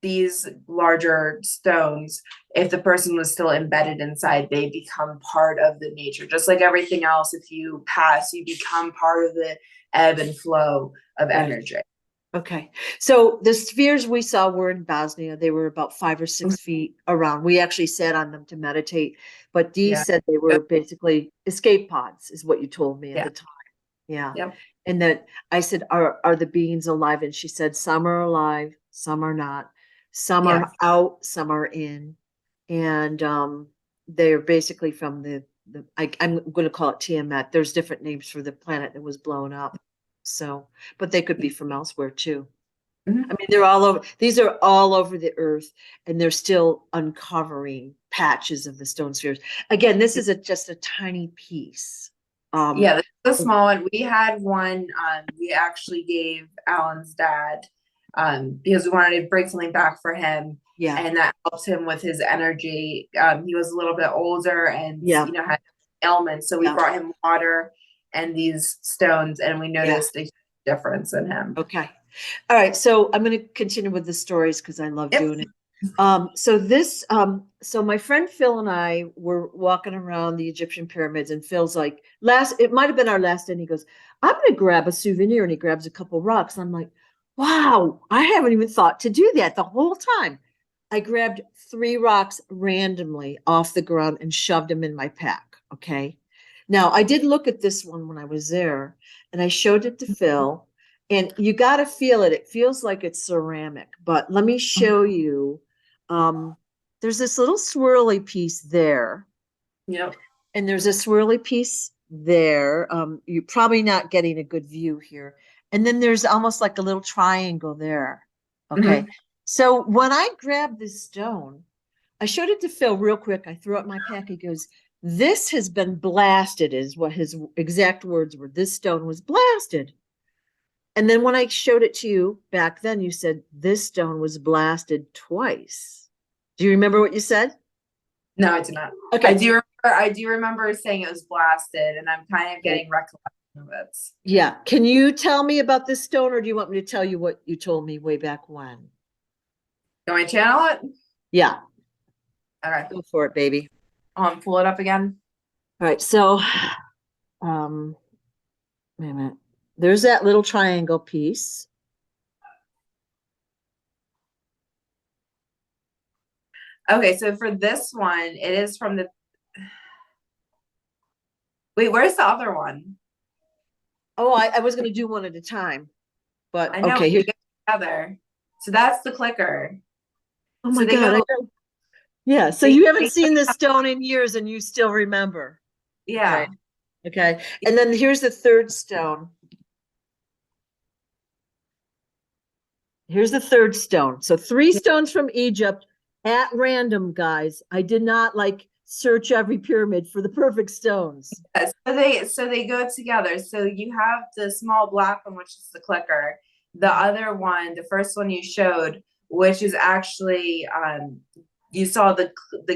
these larger stones, if the person was still embedded inside, they become part of the nature. Just like everything else, if you pass, you become part of the ebb and flow of energy. Okay. So the spheres we saw were in Bosnia. They were about 5 or 6 feet around. We actually sat on them to meditate, but Dee said they were basically escape pods, is what you told me at the time. Yeah. Yep. And that I said, are the beings alive? And she said, some are alive, some are not. Some are out, some are in. And they're basically from I'm going to call it Tiamat. There's different names for the planet that was blown up. So, but they could be from elsewhere too. Mhm. I mean, they're all over. These are all over the earth, and they're still uncovering patches of the stone spheres. Again, this is just a tiny piece. Yeah, this is a small one. We had one. We actually gave Alan's dad because we wanted to bring something back for him. Yeah, and that helps him with his energy. He was a little bit older and Yeah. you know had ailments, so we Yeah. brought him water and these stones, and we noticed a huge difference in him. Okay. All right. So I'm going to continue with the stories because I love doing it. So my friend Phil and I were walking around the Egyptian pyramids, and Phil's like, it might have been our last day. And he goes, I'm going to grab a souvenir. And he grabs a couple rocks. I'm like, wow, I haven't even thought to do that the whole time. I grabbed 3 rocks randomly off the ground and shoved them in my pack. Okay. Now I did look at this one when I was there, and I showed it to Phil. And you got to feel it. It feels like it's ceramic, but let me show you. There's this little swirly piece there. Yep. And there's a swirly piece there. You're probably not getting a good view here. And then there's almost like a little triangle there. Okay. Mhm. So when I grabbed this stone, I showed it to Phil real quick. I threw it in my pack. He goes, this has been blasted, is what his exact words were. This stone was blasted. And then when I showed it to you back then, you said this stone was blasted twice. Do you remember what you said? No, I do not. Okay. I do remember saying it was blasted, and I'm kind of getting recollection of it. Yeah. Can you tell me about this stone, or do you want me to tell you what you told me way back when? Can I channel it? Yeah. Okay. Go for it, baby. Pull it up again. All right. So, wait a minute. There's that little triangle piece. Okay, so for this one, it is from the. Wait, where's the other one? Oh, I was going to do one at a time, but I know. okay. Here. Together. So that's the clicker. Oh my God. Yeah. So you haven't seen this stone in years, and you still remember. Yeah. Okay. And then here's the third stone. Here's the third stone. So 3 stones from Egypt at random, guys. I did not search every pyramid for the perfect stones. So they go together. So you have the small black one, which is the clicker. The other one, the first one you showed, which is actually you saw the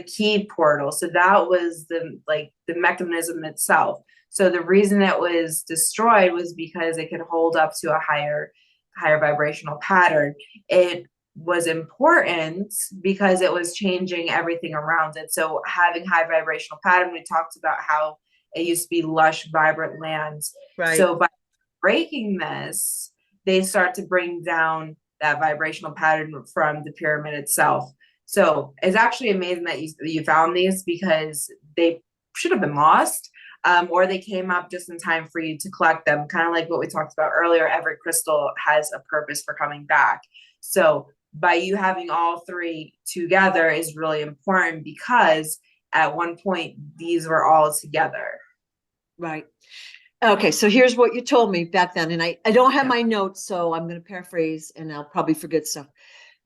key portal. So that was the mechanism itself. So the reason it was destroyed was because it could hold up to a higher vibrational pattern. It was important because it was changing everything around it. So having high vibrational pattern, we talked about how it used to be lush, vibrant lands. Right. So by breaking this, they start to bring down that vibrational pattern from the pyramid itself. So it's actually amazing that you found these, because they should have been lost, or they came up just in time for you to collect them. Kind of like what we talked about earlier, every crystal has a purpose for coming back. So by you having all three together is really important, because at one point these were all together. Right. Okay, so here's what you told me back then, and I don't have my notes, so I'm going to paraphrase, and I'll probably forget stuff.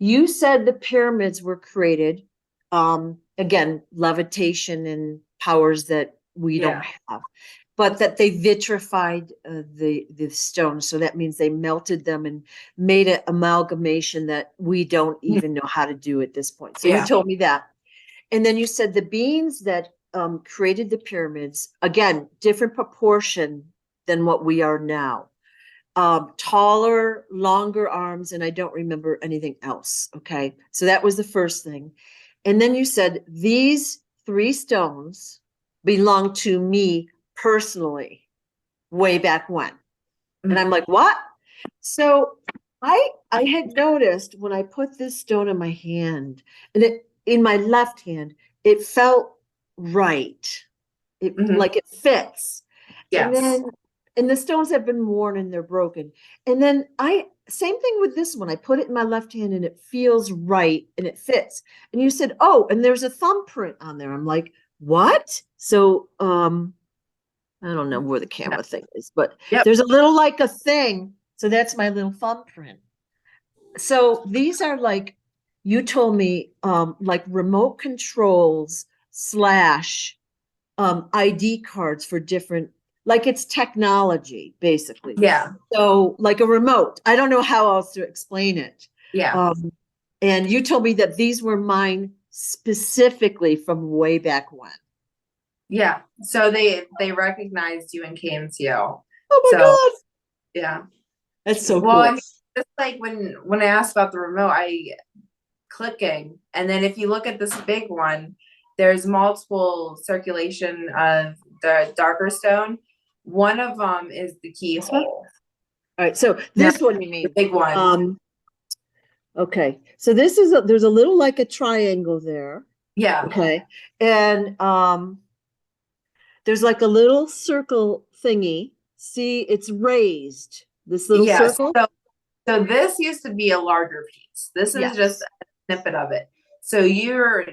You said the pyramids were created, again, levitation and powers that we don't have, but that they vitrified the stones. So that means they melted them and made an amalgamation that we don't even know how to do at this point. So you told me that. And then you said the beings that created the pyramids, again, different proportion than what we are now. Taller, longer arms, and I don't remember anything else. Okay, so that was the first thing. And then you said these 3 stones belong to me personally way back when. And I'm like, what? So I had noticed when I put this stone in my hand, and it in my left hand, it felt right. It like it fits. Yes. And the stones have been worn and they're broken. And then same thing with this one. I put it in my left hand and it feels right and it fits. And you said, oh, and there's a thumbprint on there. I'm like, what? So I don't know where the camera thing is, but there's a little like a thing. So that's my little thumbprint. So these are like, you told me, like remote controls / ID cards for different, like it's technology, basically. Yeah. So like a remote. I don't know how else to explain it. Yeah. And you told me that these were mine specifically from way back when. Yeah. So they recognized you and came to you. Oh my God. Yeah. That's so well, cool. I mean, just like when I asked about the remote, clicking, and then if you look at this big one, there's multiple circulation of the darker stone. One of them is the keyhole. All right, so this one you mean the big one. Okay, so this is there's a little like a triangle there. Yeah. Okay, and there's like a little circle thingy. See, it's raised. This little circle. So this used to be a larger piece. This is just a snippet of it. So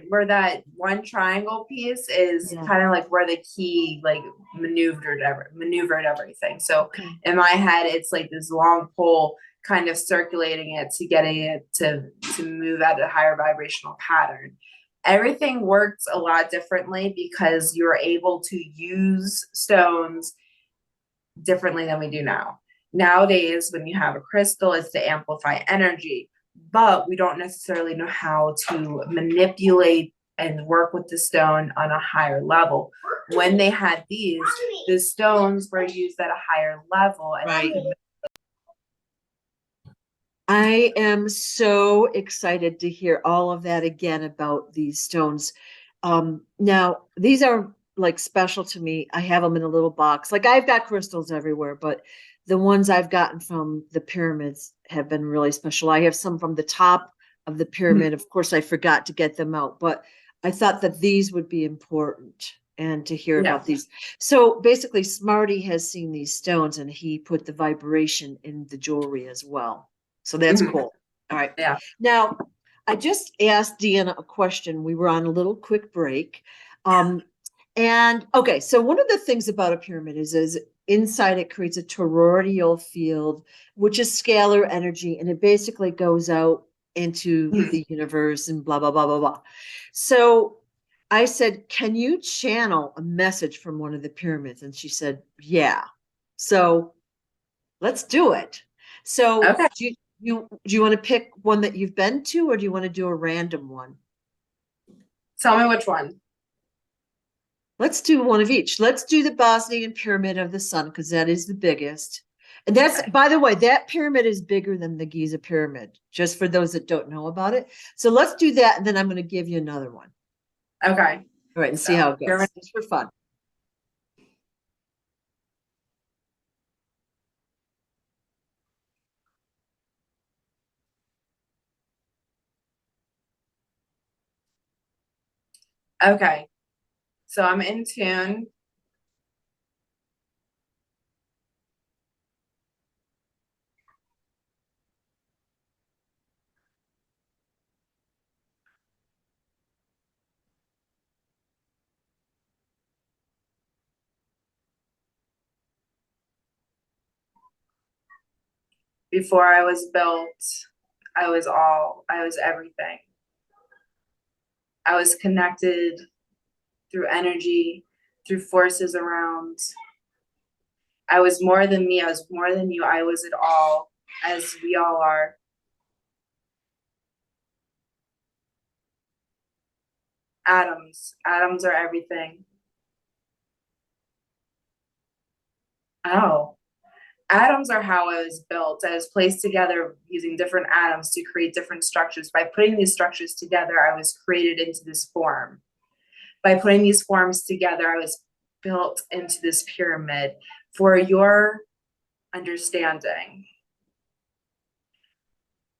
where that one triangle piece is kind of like where the key like maneuvered everything. So in my head, it's like this long pole kind of circulating it to getting it to move at a higher vibrational pattern. Everything works a lot differently because you're able to use stones differently than we do now. Nowadays, when you have a crystal, it's to amplify energy, but we don't necessarily know how to manipulate and work with the stone on a higher level. When they had these, the stones were used at a higher level. And I am so excited to hear all of that again about these stones. Now, these are like special to me. I have them in a little box. Like I've got crystals everywhere, but the ones I've gotten from the pyramids have been really special. I have some from the top of the pyramid. Of course, I forgot to get them out, but I thought that these would be important and to hear about these. So basically, Smarty has seen these stones and he put the vibration in the jewelry as well. So that's cool. All right. Yeah. Now, I just asked Deanna a question. We were on a little quick break. And okay, so one of the things about a pyramid is inside it creates a toroidal field, which is scalar energy, and it basically goes out into the universe and blah, blah, blah, blah, blah. So I said, can you channel a message from one of the pyramids? And she said, yeah. So let's do it. So do you want to pick one that you've been to, or do you want to do a random one? Tell me which one. Let's do one of each. Let's do the Bosnian Pyramid of the Sun, because that is the biggest. And that's, by the way, that pyramid is bigger than the Giza Pyramid, just for those that don't know about it. So let's do that, and then I'm going to give you another one. Okay. All right, and see how it goes. Just for fun. Okay. So I'm in tune. Before I was built, I was everything. I was connected through energy, through forces around. I was more than me. I was more than you. I was it all, as we all are. Atoms. Atoms are everything. Oh, atoms are how I was built. I was placed together using different atoms to create different structures. By putting these structures together, I was created into this form. By putting these forms together, I was built into this pyramid. For your understanding,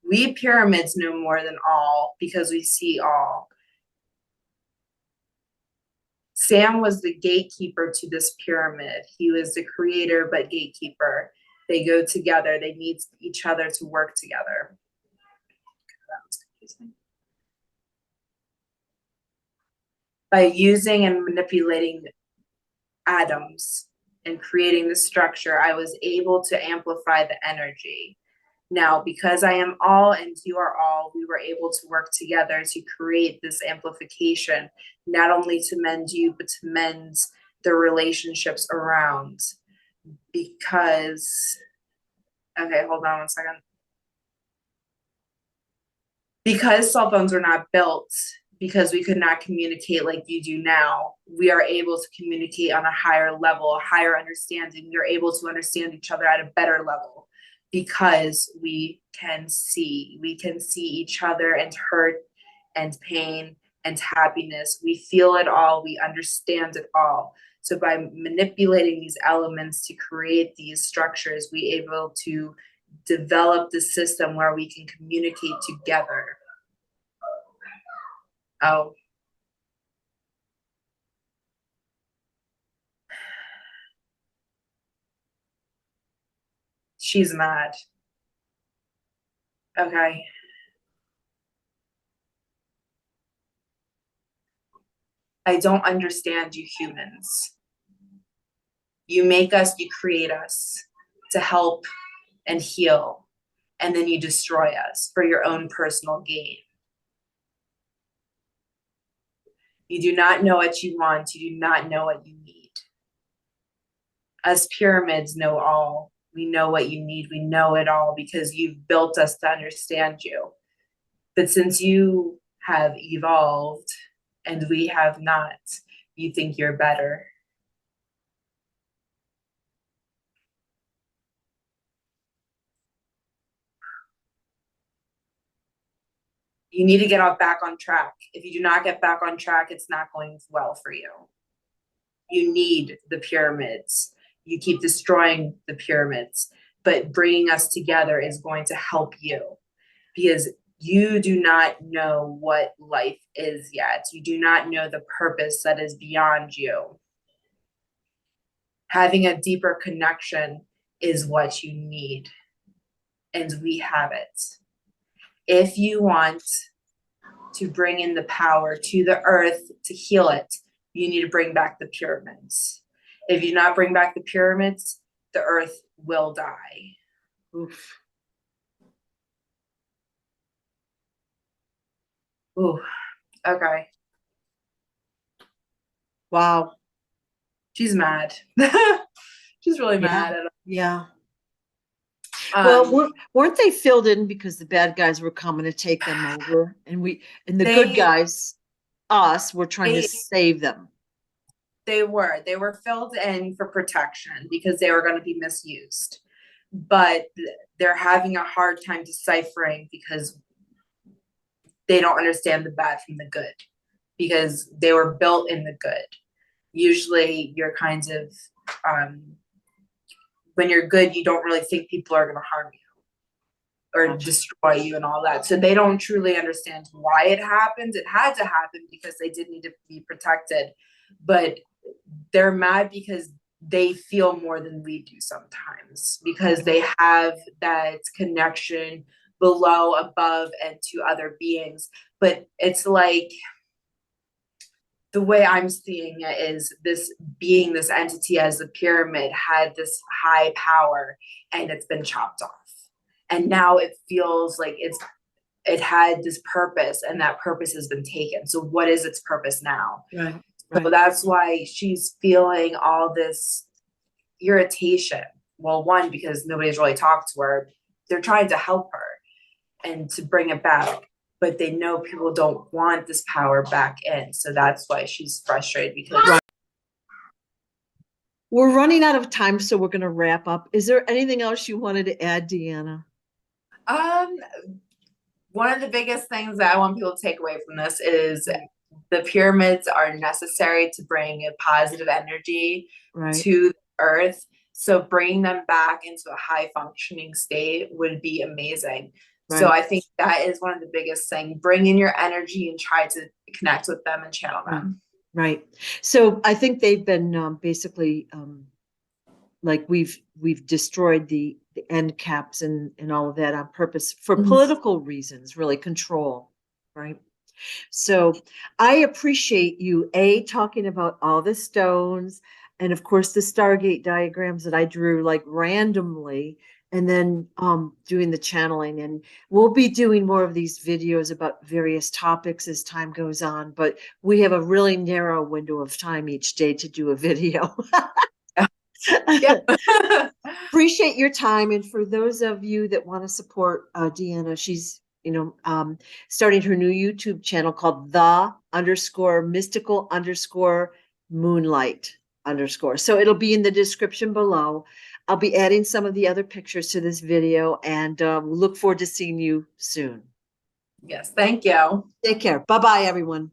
we pyramids know more than all because we see all. Sam was the gatekeeper to this pyramid. He was the creator, but gatekeeper. They go together. They need each other to work together. That was confusing. By using and manipulating atoms and creating the structure, I was able to amplify the energy. Now, because I am all and you are all, we were able to work together to create this amplification, not only to mend you, but to mend the relationships around. Because, okay, hold on one second. Because cell phones were not built, because we could not communicate like you do now, we are able to communicate on a higher level, a higher understanding. We are able to understand each other at a better level because we can see each other and hurt and pain and happiness. We feel it all, we understand it all. So by manipulating these elements to create these structures, we are able to develop the system where we can communicate together. Oh. She's mad. Okay. I don't understand you humans. You make us, you create us to help and heal, and then you destroy us for your own personal gain. You do not know what you want, you do not know what you need. Us pyramids know all. We know what you need, we know it all because you've built us to understand you. But since you have evolved and we have not, you think you're better. You need to get back on track. If you do not get back on track, it's not going well for you. You need the pyramids. You keep destroying the pyramids, but bringing us together is going to help you because you do not know what life is yet. You do not know the purpose that is beyond you. Having a deeper connection is what you need, and we have it. If you want to bring in the power to the earth to heal it, you need to bring back the pyramids. If you not bring back the pyramids, the earth will die. Oof. Ooh. Okay. Wow. She's mad. She's really mad at us. Yeah. Well, weren't they filled in because the bad guys were coming to take them over, and the good guys, us, were trying to save them? They were filled in for protection because they were going to be misused, but they're having a hard time deciphering because they don't understand the bad from the good because they were built in the good. Usually, you're kind of when you're good, you don't really think people are going to harm you or Gotcha. destroy you and all that. So they don't truly understand why it happens. It had to happen because they did need to be protected, but they're mad because they feel more than we do sometimes, because they have that connection below, above, and to other beings. But it's like, the way I'm seeing it is this being, this entity as the pyramid had this high power, and it's been chopped off. And now it feels like it had this purpose, and that purpose has been taken. So what is its purpose now? Right. So that's why she's feeling all this irritation. Well, one, because nobody's really talked to her. They're trying to help her and to bring it back, but they know people don't want this power back in. So that's why she's frustrated, because We're running out of time, so we're going to wrap up. Is there anything else you wanted to add, Deanna? one of the biggest things that I want people to take away from this is the pyramids are necessary to bring a positive energy to the earth. So bringing them back into a high functioning state would be amazing. So I think that is one of the biggest things. Bring in your energy and try to connect with them and channel them. Right. So I think they've been basically like we've destroyed the end caps and all of that on purpose for political reasons, really control, right? So I appreciate you talking about all the stones and of course the Stargate diagrams that I drew like randomly, and then doing the channeling. And we'll be doing more of these videos about various topics as time goes on, but we have a really narrow window of time each day to do a video. Appreciate your time. And for those of you that want to support Deanna, she's starting her new YouTube channel called the_mystical_moonlight_. So it'll be in the description below. I'll be adding some of the other pictures to this video, and we look forward to seeing you soon. Yes, thank you. Take care. Bye-bye, everyone.